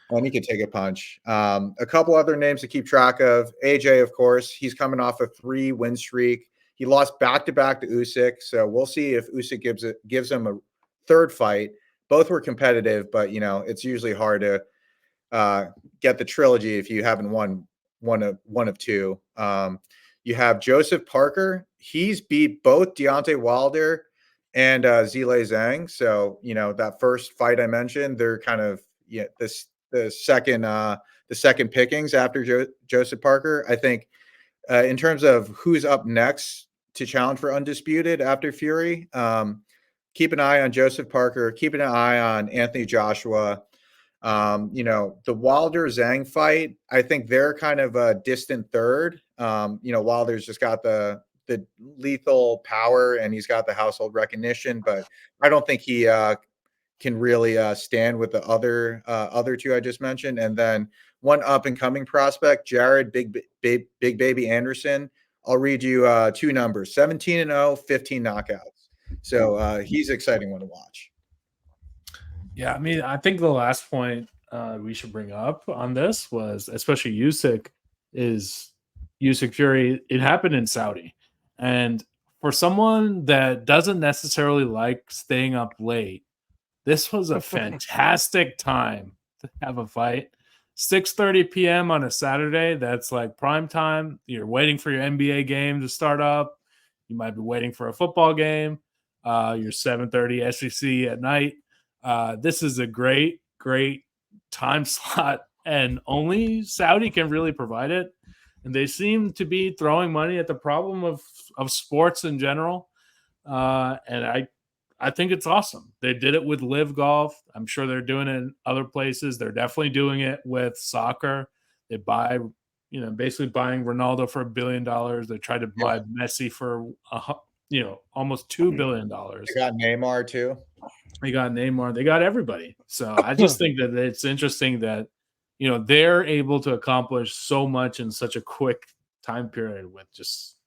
and he can take a punch. A couple other names to keep track of. AJ, of course, he's coming off a 3-win streak. He lost back-to-back to Usyk, so we'll see if Usyk gives him a third fight. Both were competitive, but it's usually hard to get the trilogy if you haven't won one of two. You have Joseph Parker. He's beat both Deontay Wilder and Zhilei Zhang. So that first fight I mentioned, they're kind of the second pickings after Joseph Parker. I think in terms of who's up next to challenge for undisputed after Fury, keep an eye on Joseph Parker. Keep an eye on Anthony Joshua. The Wilder Zhang fight, I think they're kind of a distant third. Wilder's just got the lethal power and he's got the household recognition, but I don't think he can really stand with the other two I just mentioned. And then one up and coming prospect, Jared Big Baby Anderson. I'll read you two numbers: 17-0, 15 knockouts. So he's an exciting one to watch. Yeah, I mean, I think the last point we should bring up on this was, especially Usyk Fury. It happened in Saudi, and for someone that doesn't necessarily like staying up late, this was a fantastic time to have a fight. 6:30 p.m. on a Saturday. That's like prime time. You're waiting for your NBA game to start up. You might be waiting for a football game. Your 7:30 SEC at night. This is a great time slot, and only Saudi can really provide it. And they seem to be throwing money at the problem of sports in general. And I think it's awesome. They did it with Live Golf. I'm sure they're doing it in other places. They're definitely doing it with soccer. They buy, basically buying Ronaldo for $1 billion. They tried to buy Messi for, almost $2 billion. They got Neymar too. They got Neymar. They got everybody. So I just think that it's interesting that, they're able to accomplish so much in such a quick time period with just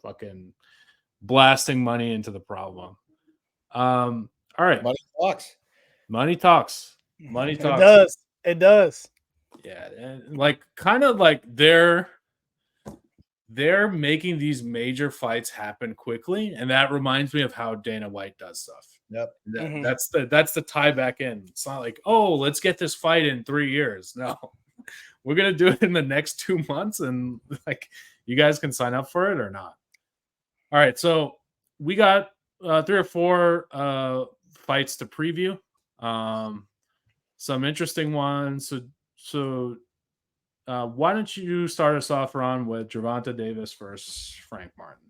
fucking blasting money into the problem. All right. Money talks. Money talks. Money talks. It does. Yeah. And kind of like they're making these major fights happen quickly. And that reminds me of how Dana White does stuff. Yep. That's the tie back in. It's not like, oh, let's get this fight in 3 years. No, we're going to do it in the next 2 months. And you guys can sign up for it or not. All right. So we got 3 or 4 fights to preview. Some interesting ones. So why don't you start us off, Ron, with Gervonta Davis versus Frank Martin?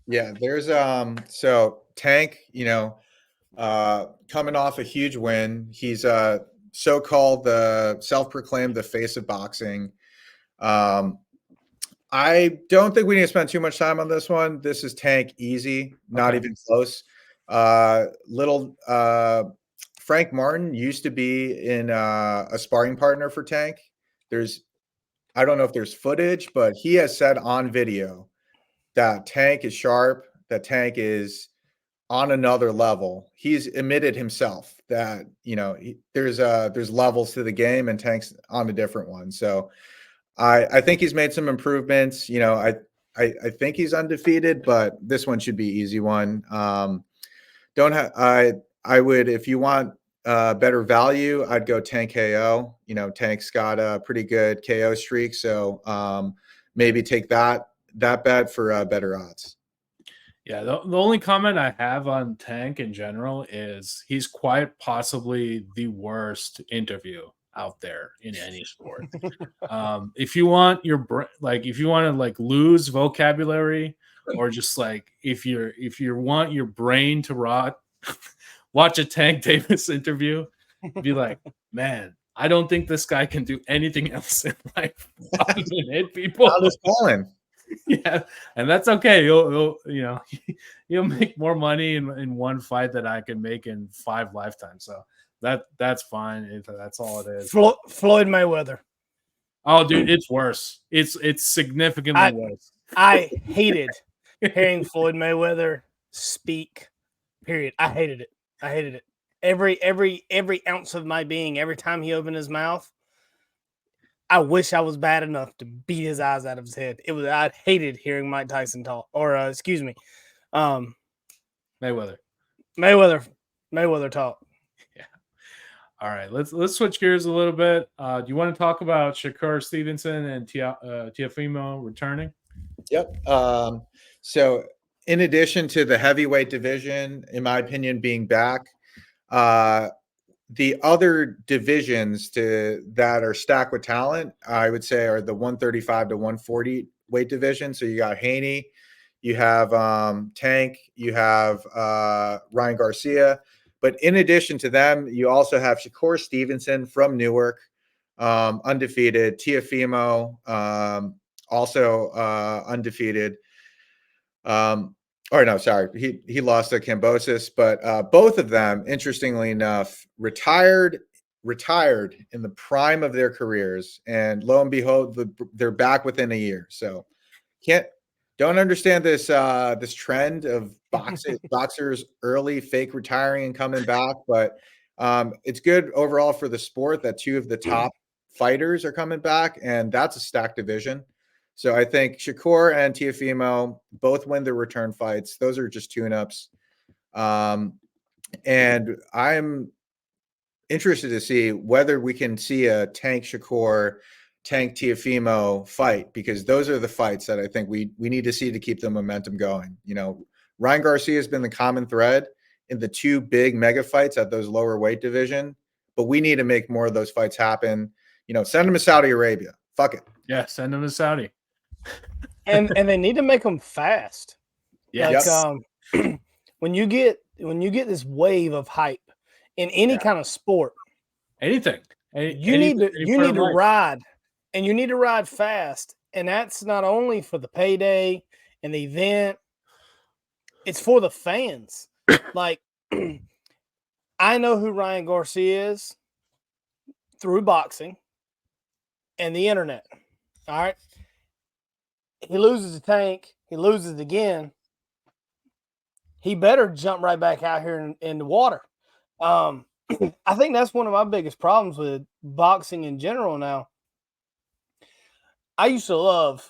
Yeah, there's so Tank, coming off a huge win. He's so-called the self-proclaimed the face of boxing. I don't think we need to spend too much time on this one. This is Tank easy, not Okay. even close. Little Frank Martin used to be in a sparring partner for Tank. I don't know if there's footage, but he has said on video that Tank is sharp, that Tank is on another level. He's admitted himself that there's levels to the game, and Tank's on a different one. So I think he's made some improvements. I think he's undefeated, but this one should be easy one. Don't have I would, if you want better value, I'd go Tank KO. Tank's got a pretty good KO streak, so maybe take that bet for better odds. Yeah, the only comment I have on Tank in general is he's quite possibly the worst interview out there in any sport. If you want if you want to lose vocabulary, or just if you want your brain to rot, watch a Tank Davis interview. Be like, man, I don't think this guy can do anything else in life other than hit people. I'll just call him. Yeah, and that's okay. You'll make more money in one fight that I can make in 5 lifetimes. So that's fine. That's all it is. Floyd Mayweather. Oh, dude, it's worse. It's significantly worse. I hated hearing Floyd Mayweather speak. Period. I hated it. Every ounce of my being. Every time he opened his mouth, I wish I was bad enough to beat his eyes out of his head. I hated hearing Mike Tyson talk, or excuse me, Mayweather talk. Yeah. All right, let's switch gears a little bit. Do you want to talk about Shakur Stevenson and Teofimo returning? Yep. So in addition to the heavyweight division, in my opinion, being back, the other divisions that are stacked with talent, I would say, are the 135 to 140 weight division. So you got Haney, you have Tank, you have Ryan Garcia. But in addition to them, you also have Shakur Stevenson from Newark, undefeated. Teofimo, also undefeated. Or no, sorry, he lost to Kambosos, but both of them, interestingly enough, retired in the prime of their careers, and lo and behold, they're back within a year. So don't understand this this trend of boxers early fake retiring and coming back, but it's good overall for the sport that 2 of the top fighters are coming back, and that's a stacked division. So I think Shakur and Teofimo both win their return fights. Those are just tune-ups. And I'm interested to see whether we can see a Tank Shakur, Tank Teofimo fight, because those are the fights that I think we need to see to keep the momentum going. Ryan Garcia has been the common thread in the 2 big mega fights at those lower weight division, but we need to make more of those fights happen. Send them to Saudi Arabia. Fuck it. Yeah, send them to Saudi. and they need to make them fast. Yes. When you get this wave of hype in any kind of sport, anything, you need to ride, and you need to ride fast. And that's not only for the payday and the event; it's for the fans. I know who Ryan Garcia is through boxing and the internet. All right. He loses the Tank. He loses again. He better jump right back out here in the water. I think that's one of my biggest problems with boxing in general now. I used to love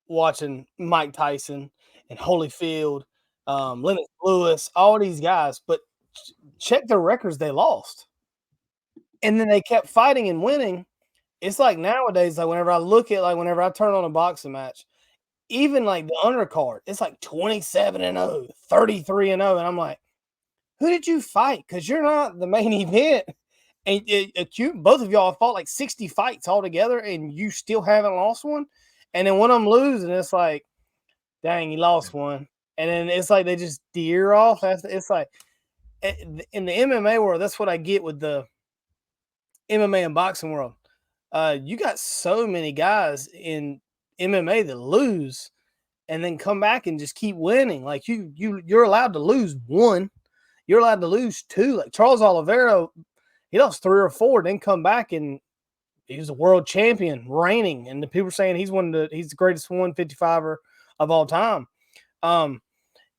watching Mike Tyson and Holyfield, Lennox Lewis, all these guys, but check their records, they lost. And then they kept fighting and winning. It's like nowadays, whenever I turn on a boxing match, even like the undercard, it's like 27-0, 33-0. And I'm like, who did you fight? Because you're not the main event. And both of y'all fought like 60 fights altogether, and you still haven't lost one. And then when I'm losing, it's like, dang, you lost one. And then it's like they just deer off. It's like in the MMA world, that's what I get with the MMA and boxing world. You got so many guys in MMA that lose and then come back and just keep winning. Like you're allowed to lose one. You're allowed to lose two. Like Charles Oliveira, he lost 3 or 4, then come back and he was a world champion, reigning. And the people are saying he's the greatest 155er of all time.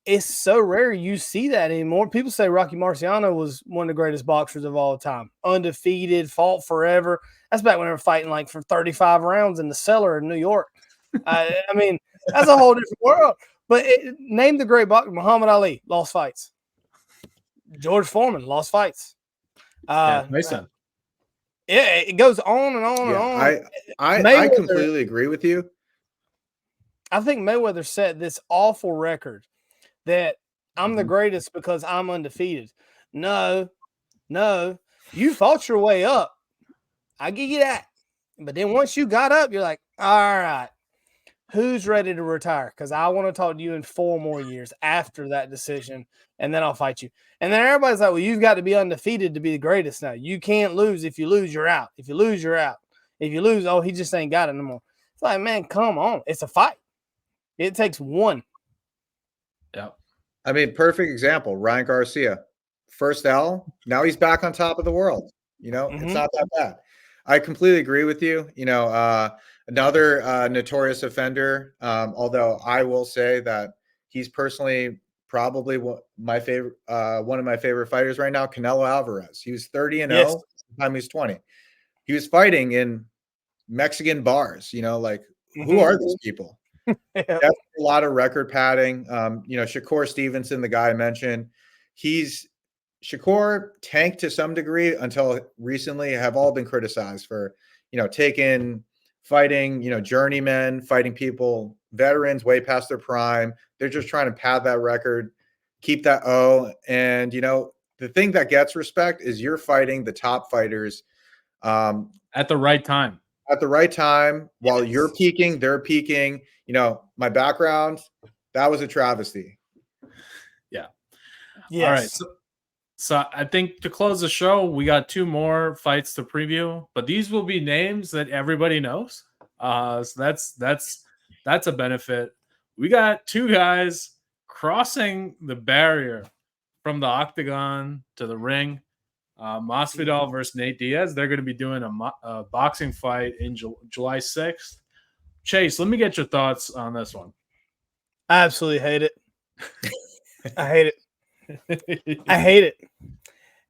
It's so rare you see that anymore. People say Rocky Marciano was one of the greatest boxers of all time, undefeated, fought forever. That's back when they were fighting like for 35 rounds in the cellar in New York. I mean, that's a whole different world. But name the great boxer. Muhammad Ali lost fights. George Foreman lost fights. Mason. It goes on and on and on. I completely agree with you. I think Mayweather set this awful record that I'm the greatest because I'm undefeated. No, you fought your way up. I give you that. But then once you got up, you're like, all right, who's ready to retire? Because I want to talk to you in 4 more years after that decision, and then I'll fight you. And then everybody's like, well, you've got to be undefeated to be the greatest now. You can't lose. If you lose, you're out. If you lose, you're out. If you lose, oh, he just ain't got it no more. It's like, man, come on. It's a fight. It takes one. Yeah. I mean, perfect example, Ryan Garcia. First L, now he's back on top of the world. It's not that bad. I completely agree with you. Another notorious offender, although I will say that he's personally probably one of my favorite fighters right now, Canelo Alvarez. He was 30-0 by the time he was 20. He was fighting in Mexican bars, who are these people? Definitely a lot of record padding. Shakur Stevenson, the guy I mentioned, Shakur tanked to some degree until recently, have all been criticized for, fighting, journeymen, fighting people, veterans way past their prime. They're just trying to pad that record, keep that O. And, the thing that gets respect is you're fighting the top fighters at the right time. At the right time, while you're peaking, they're peaking. My background, that was a travesty. Yeah. Yes. All right. So I think to close the show, we got 2 more fights to preview, but these will be names that everybody knows. So that's a benefit. We got 2 guys crossing the barrier from the octagon to the ring. Masvidal versus Nate Diaz. They're going to be doing a boxing fight in July 6th. Chase, let me get your thoughts on this one. I absolutely hate it. I hate it. I hate it.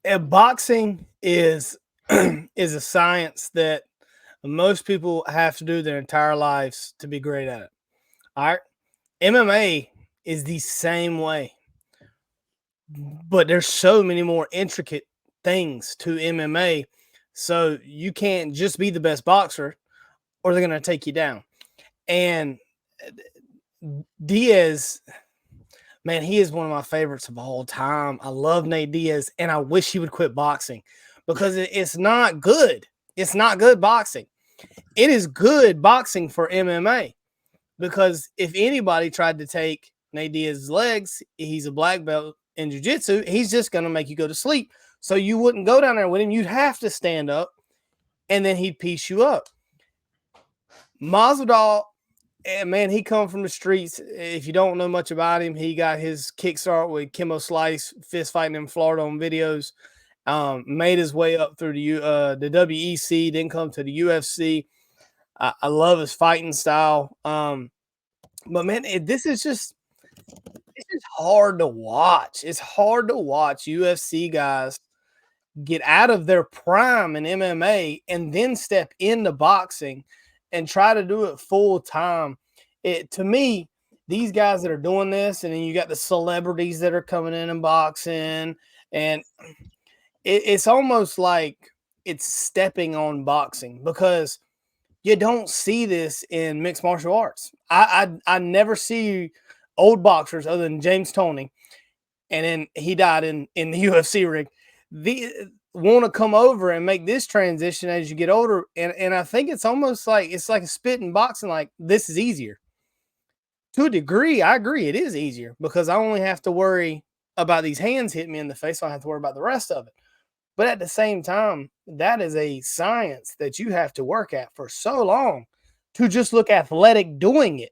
And boxing is a science that most people have to do their entire lives to be great at it. All right. MMA is the same way. But there's so many more intricate things to MMA. So you can't just be the best boxer or they're going to take you down. And Diaz, man, he is one of my favorites of all time. I love Nate Diaz, and I wish he would quit boxing because it's not good. It's not good boxing. It is good boxing for MMA because if anybody tried to take Nate Diaz's legs, he's a black belt in jiu-jitsu, he's just going to make you go to sleep. So you wouldn't go down there with him. You'd have to stand up, and then he'd piece you up. Masvidal, man, he come from the streets. If you don't know much about him, he got his kickstart with Kimbo Slice, fist fighting in Florida on videos. Made his way up through the WEC, then come to the UFC. I love his fighting style. But man, this is just hard to watch. It's hard to watch UFC guys get out of their prime in MMA and then step into boxing and try to do it full time. To me, these guys that are doing this, and then you got the celebrities that are coming in and boxing, and it's almost like it's stepping on boxing because You don't see this in mixed martial arts. I never see old boxers other than James Toney, and then he died in the UFC ring. Want to come over and make this transition as you get older, and I think it's almost like it's like a spit in boxing. Like, this is easier to a degree. I agree, it is easier because I only have to worry about these hands hitting me in the face. So I don't have to worry about the rest of it. But at the same time, that is a science that you have to work at for so long to just look athletic doing it.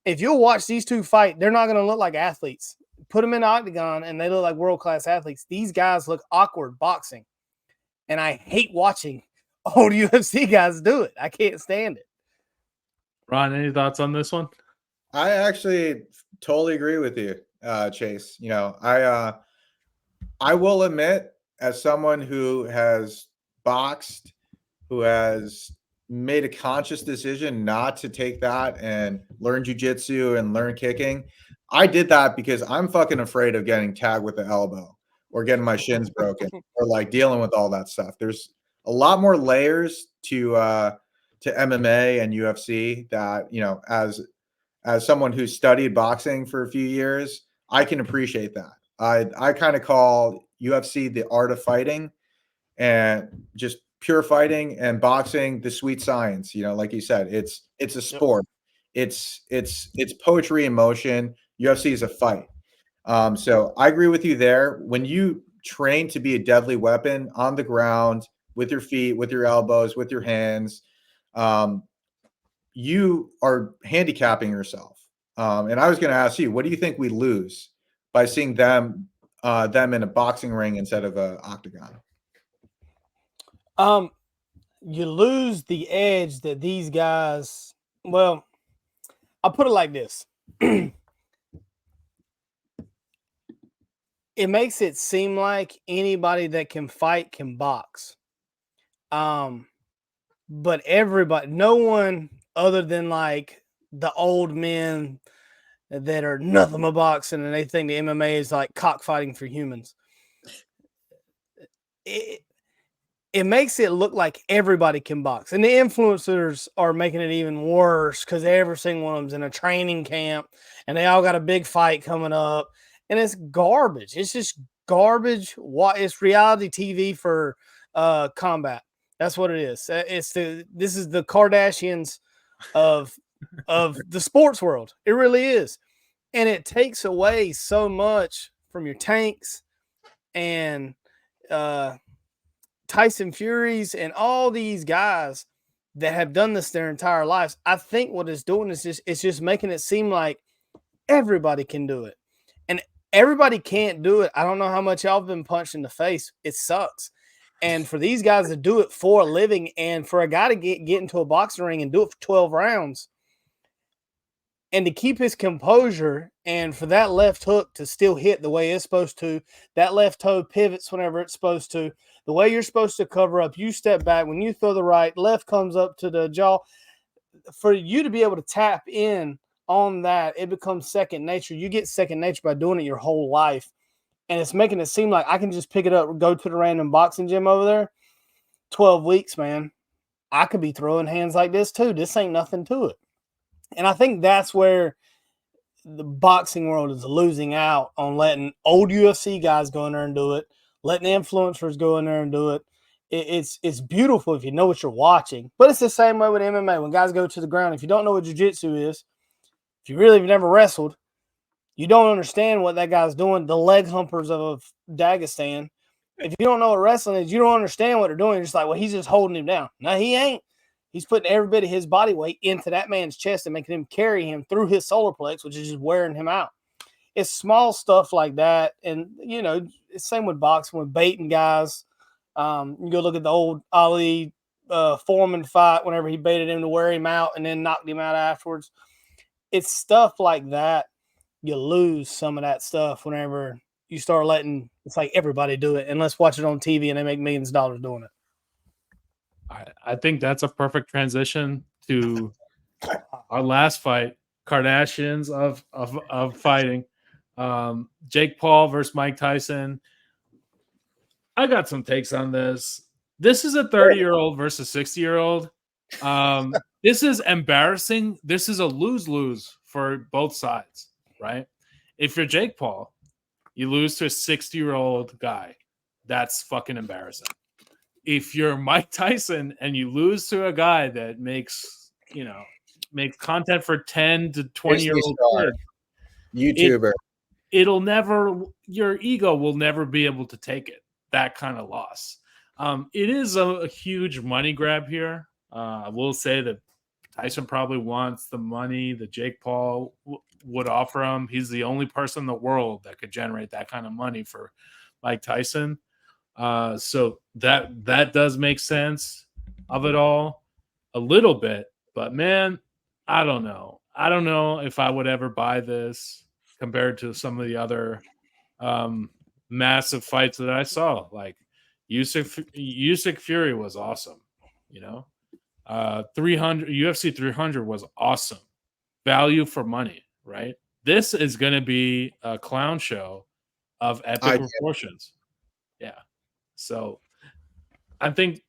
If you'll watch these two fight, they're not going to look like athletes. Put them in the octagon and they look like world-class athletes. These guys look awkward boxing. And I hate watching old UFC guys do it. I can't stand it. Ron, any thoughts on this one? I actually totally agree with you, Chase. You know, I will admit, as someone who has boxed, who has made a conscious decision not to take that and learn jujitsu and learn kicking, I did that because I'm fucking afraid of getting tagged with the elbow or getting my shins broken or like dealing with all that stuff. There's a lot more layers to MMA and UFC that, you know, as someone who studied boxing for a few years, I can appreciate that. I kind of call UFC the art of fighting, and just pure fighting, and boxing the sweet science. You know, like you said, it's a sport. It's poetry in motion. UFC is a fight. So I agree with you there. When you train to be a deadly weapon on the ground with your feet, with your elbows, with your hands, you are handicapping yourself. And I was going to ask you, what do you think we lose by seeing them in a boxing ring instead of an octagon? You lose the edge that these guys. Well, I'll put it like this. It makes it seem like anybody that can fight can box. But everybody, no one other than like the old men that are nothing but boxing and they think the MMA is like cockfighting for humans. It makes it look like everybody can box. And the influencers are making it even worse because every single one of them's in a training camp and they all got a big fight coming up. And it's garbage. It's just garbage. It's reality TV for combat. That's what it is. This is the Kardashians of the sports world. It really is. And it takes away so much from your Tanks and Tyson Furies and all these guys that have done this their entire lives. I think what it's doing is it's just making it seem like everybody can do it. And everybody can't do it. I don't know how much y'all have been punched in the face. It sucks. And for these guys to do it for a living, and for a guy to get into a boxing ring and do it for 12 rounds, and to keep his composure, and for that left hook to still hit the way it's supposed to, that left toe pivots whenever it's supposed to, the way you're supposed to cover up, you step back, when you throw the right, left comes up to the jaw. For you to be able to tap in on that, it becomes second nature. You get second nature by doing it your whole life. And it's making it seem like I can just pick it up, go to the random boxing gym over there. 12 weeks, man. I could be throwing hands like this too. This ain't nothing to it. And I think that's where the boxing world is losing out on letting old UFC guys go in there and do it, letting influencers go in there and do it. It's beautiful if you know what you're watching. But it's the same way with MMA. When guys go to the ground, if you don't know what jiu-jitsu is, if you really have never wrestled, you don't understand what that guy's doing. The leg humpers of Dagestan. If you don't know what wrestling is, you don't understand what they're doing. You're just like, well, he's just holding him down. No, he ain't. He's putting every bit of his body weight into that man's chest and making him carry him through his solar plex, which is just wearing him out. It's small stuff like that. And, you know, it's same with boxing, with baiting guys. You go look at the old Ali Foreman fight whenever he baited him to wear him out and then knocked him out afterwards. It's stuff like that. You lose some of that stuff whenever you start letting, it's like everybody do it, and let's watch it on TV and they make millions of dollars doing it. I think that's a perfect transition to our last fight, Kardashians of fighting. Jake Paul versus Mike Tyson. I got some takes on this. This is a 30-year-old versus 60-year-old. This is embarrassing. This is a lose-lose for both sides, right? If you're Jake Paul, you lose to a 60-year-old guy. That's fucking embarrassing. If you're Mike Tyson and you lose to a guy that makes content for 10 to 20-year-old kids, YouTuber, it'll never, your ego will never be able to take it, that kind of loss. It is a huge money grab here. I will say that Tyson probably wants the money that Jake Paul would offer him. He's the only person in the world that could generate that kind of money for Mike Tyson. So that does make sense of it all a little bit. But man, I don't know. I don't know if I would ever buy this compared to some of the other massive fights that I saw. Like Usyk Fury was awesome, 300 UFC 300 was awesome. Value for money, right? This is going to be a clown show of epic proportions. Yeah. So I think,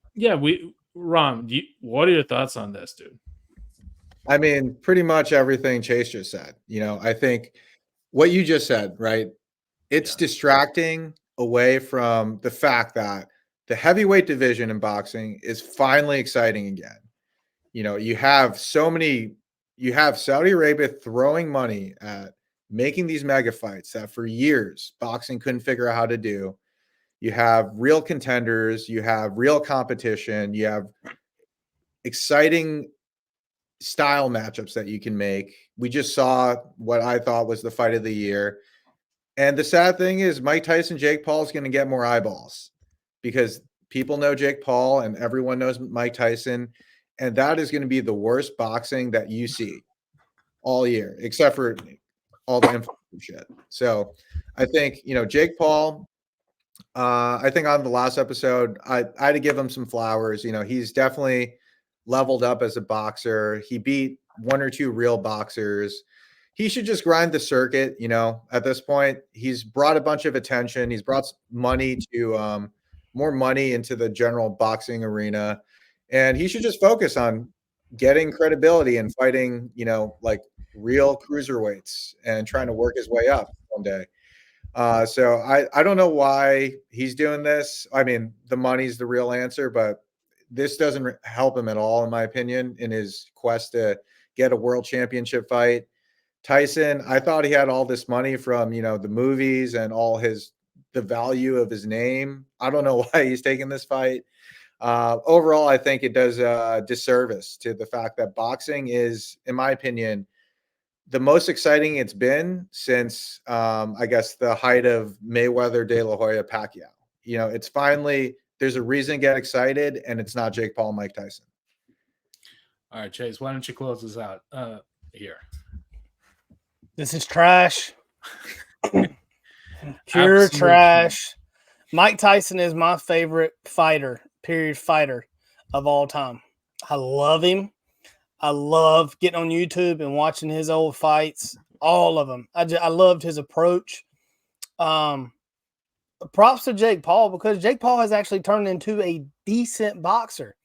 Ron, what are your thoughts on this, dude? I mean, pretty much everything Chase just said. I think what you just said, right? It's distracting away from the fact that the heavyweight division in boxing is finally exciting again. You have Saudi Arabia throwing money at making these mega fights that for years boxing couldn't figure out how to do. You have real contenders, you have real competition, you have exciting style matchups that you can make. We just saw what I thought was the fight of the year. And the sad thing is Mike Tyson, Jake Paul is going to get more eyeballs because people know Jake Paul and everyone knows Mike Tyson. And that is going to be the worst boxing that you see all year, except for all the influencer shit. So I think, Jake Paul, I think on the last episode, I had to give him some flowers. He's definitely leveled up as a boxer. He beat one or two real boxers. He should just grind the circuit. At this point, he's brought a bunch of attention. He's brought money to more money into the general boxing arena. And he should just focus on getting credibility and fighting, like real cruiserweights and trying to work his way up one day. So I don't know why he's doing this. I mean, the money's the real answer, but this doesn't help him at all, in my opinion, in his quest to get a world championship fight. Tyson, I thought he had all this money from, the movies and the value of his name. I don't know why he's taking this fight. Overall, I think it does a disservice to the fact that boxing is, in my opinion, the most exciting it's been since, I guess, the height of Mayweather, De La Hoya, Pacquiao. It's finally, there's a reason to get excited, and it's not Jake Paul, Mike Tyson. All right, Chase, why don't you close this out here? This is trash. Pure Absolute trash. Mike Tyson is my favorite fighter of all time. I love him. I love getting on YouTube and watching his old fights, all of them. I loved his approach. Props to Jake Paul, because Jake Paul has actually turned into a decent boxer.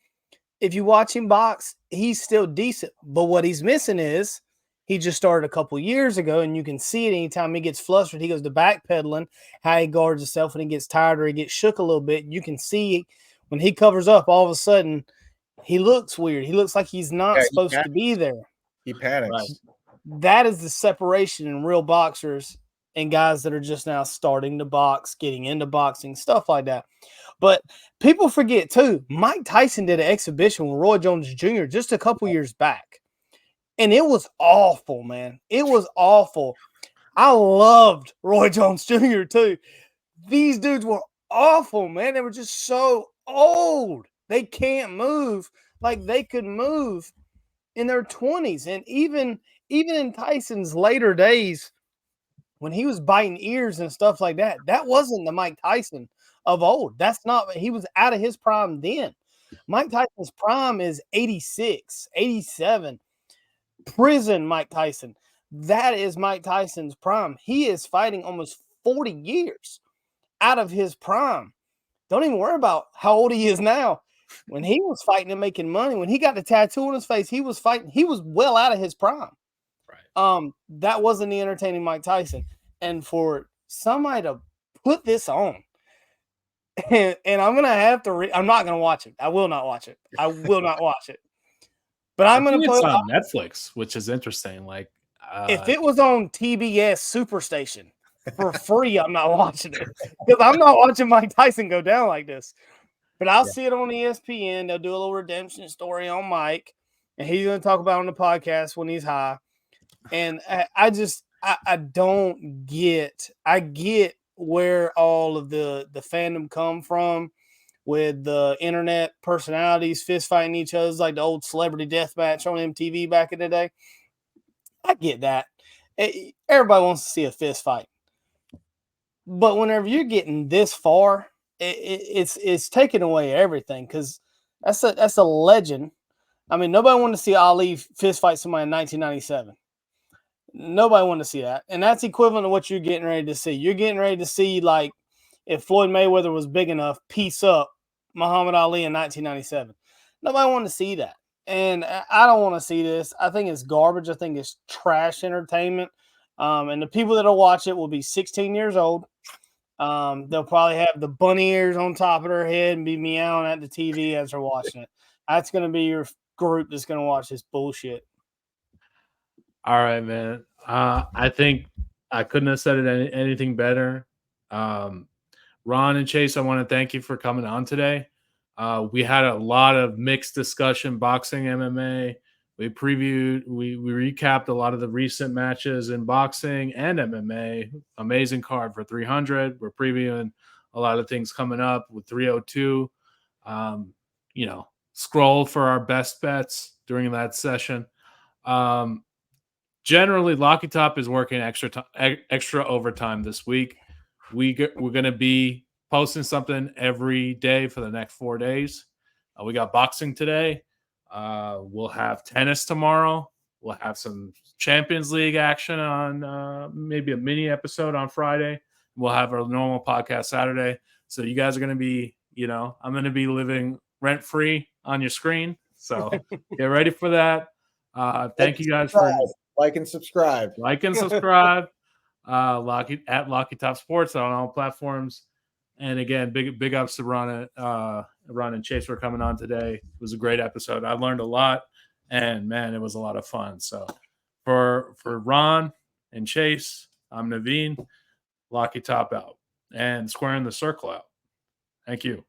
If you watch him box, he's still decent. But what he's missing is he just started a couple years ago, and you can see it anytime he gets flustered. He goes to backpedaling, how he guards himself when he gets tired or he gets shook a little bit. You can see when he covers up, all of a sudden, he looks weird. He looks like he's not supposed to be there. He panics. Right. That is the separation in real boxers and guys that are just now starting to box, getting into boxing, stuff like that. But people forget, too, Mike Tyson did an exhibition with Roy Jones Jr. just a couple years back. And it was awful, man. It was awful. I loved Roy Jones Jr. too. These dudes were awful, man. They were just so old. They can't move like they could move in their 20s. And even in Tyson's later days, when he was biting ears and stuff like that, that wasn't the Mike Tyson of old. That's not, he was out of his prime then. Mike Tyson's prime is 86, 87. Prison Mike Tyson. That is Mike Tyson's prime. He is fighting almost 40 years out of his prime. Don't even worry about how old he is now. When he was fighting and making money, when he got the tattoo on his face, he was fighting. He was well out of his prime. Right. That wasn't the entertaining Mike Tyson. And for somebody to put this on, and I'm gonna have to. I'm not gonna watch it. I will not watch it. I will not watch it. But I'm I gonna think it's put. on Netflix, which is interesting. Like, If it was on TBS Superstation for free, I'm not watching it because I'm not watching Mike Tyson go down like this. But I'll see it on ESPN. They'll do a little redemption story on Mike, and he's going to talk about it on the podcast when he's high. And I don't get. I get where all of the fandom come from with the internet personalities fist fighting each other, like the old celebrity death match on MTV back in the day. I get that. Everybody wants to see a fist fight. But whenever you're getting this far, it's taking away everything because that's a legend. I mean, nobody wanted to see Ali fist fight somebody in 1997. Nobody wanted to see that. And that's equivalent to what you're getting ready to see. You're getting ready to see, like, if Floyd Mayweather was big enough, piece up Muhammad Ali in 1997. Nobody wanted to see that. And I don't want to see this. I think it's garbage. I think it's trash entertainment. And the people that'll watch it will be 16 years old. They'll probably have the bunny ears on top of their head and be meowing at the TV as they're watching it. That's going to be your group that's going to watch this bullshit. all right, man. I think I couldn't have said it anything better. Ron and Chase, I want to thank you for coming on today. We had a lot of mixed discussion, boxing, MMA. We recapped a lot of the recent matches in boxing and MMA. Amazing card for 300. We're previewing a lot of things coming up with 302. Scroll for our best bets during that session. Generally, Locky Top is working extra overtime this week. We're going to be posting something every day for the next 4 days. We got boxing today. We'll have tennis tomorrow. We'll have some Champions League action on maybe a mini episode on Friday. We'll have our normal podcast Saturday. So you guys are going to be, I'm going to be living rent free on your screen. So get ready for that. Thank you guys for like and subscribe. Locky Top Sports on all platforms. And again, big ups to Ron and Chase for coming on today. It was a great episode. I learned a lot, and man, it was a lot of fun. So for Ron and Chase, I'm Naveen. Locky Top out and squaring the circle out. Thank you.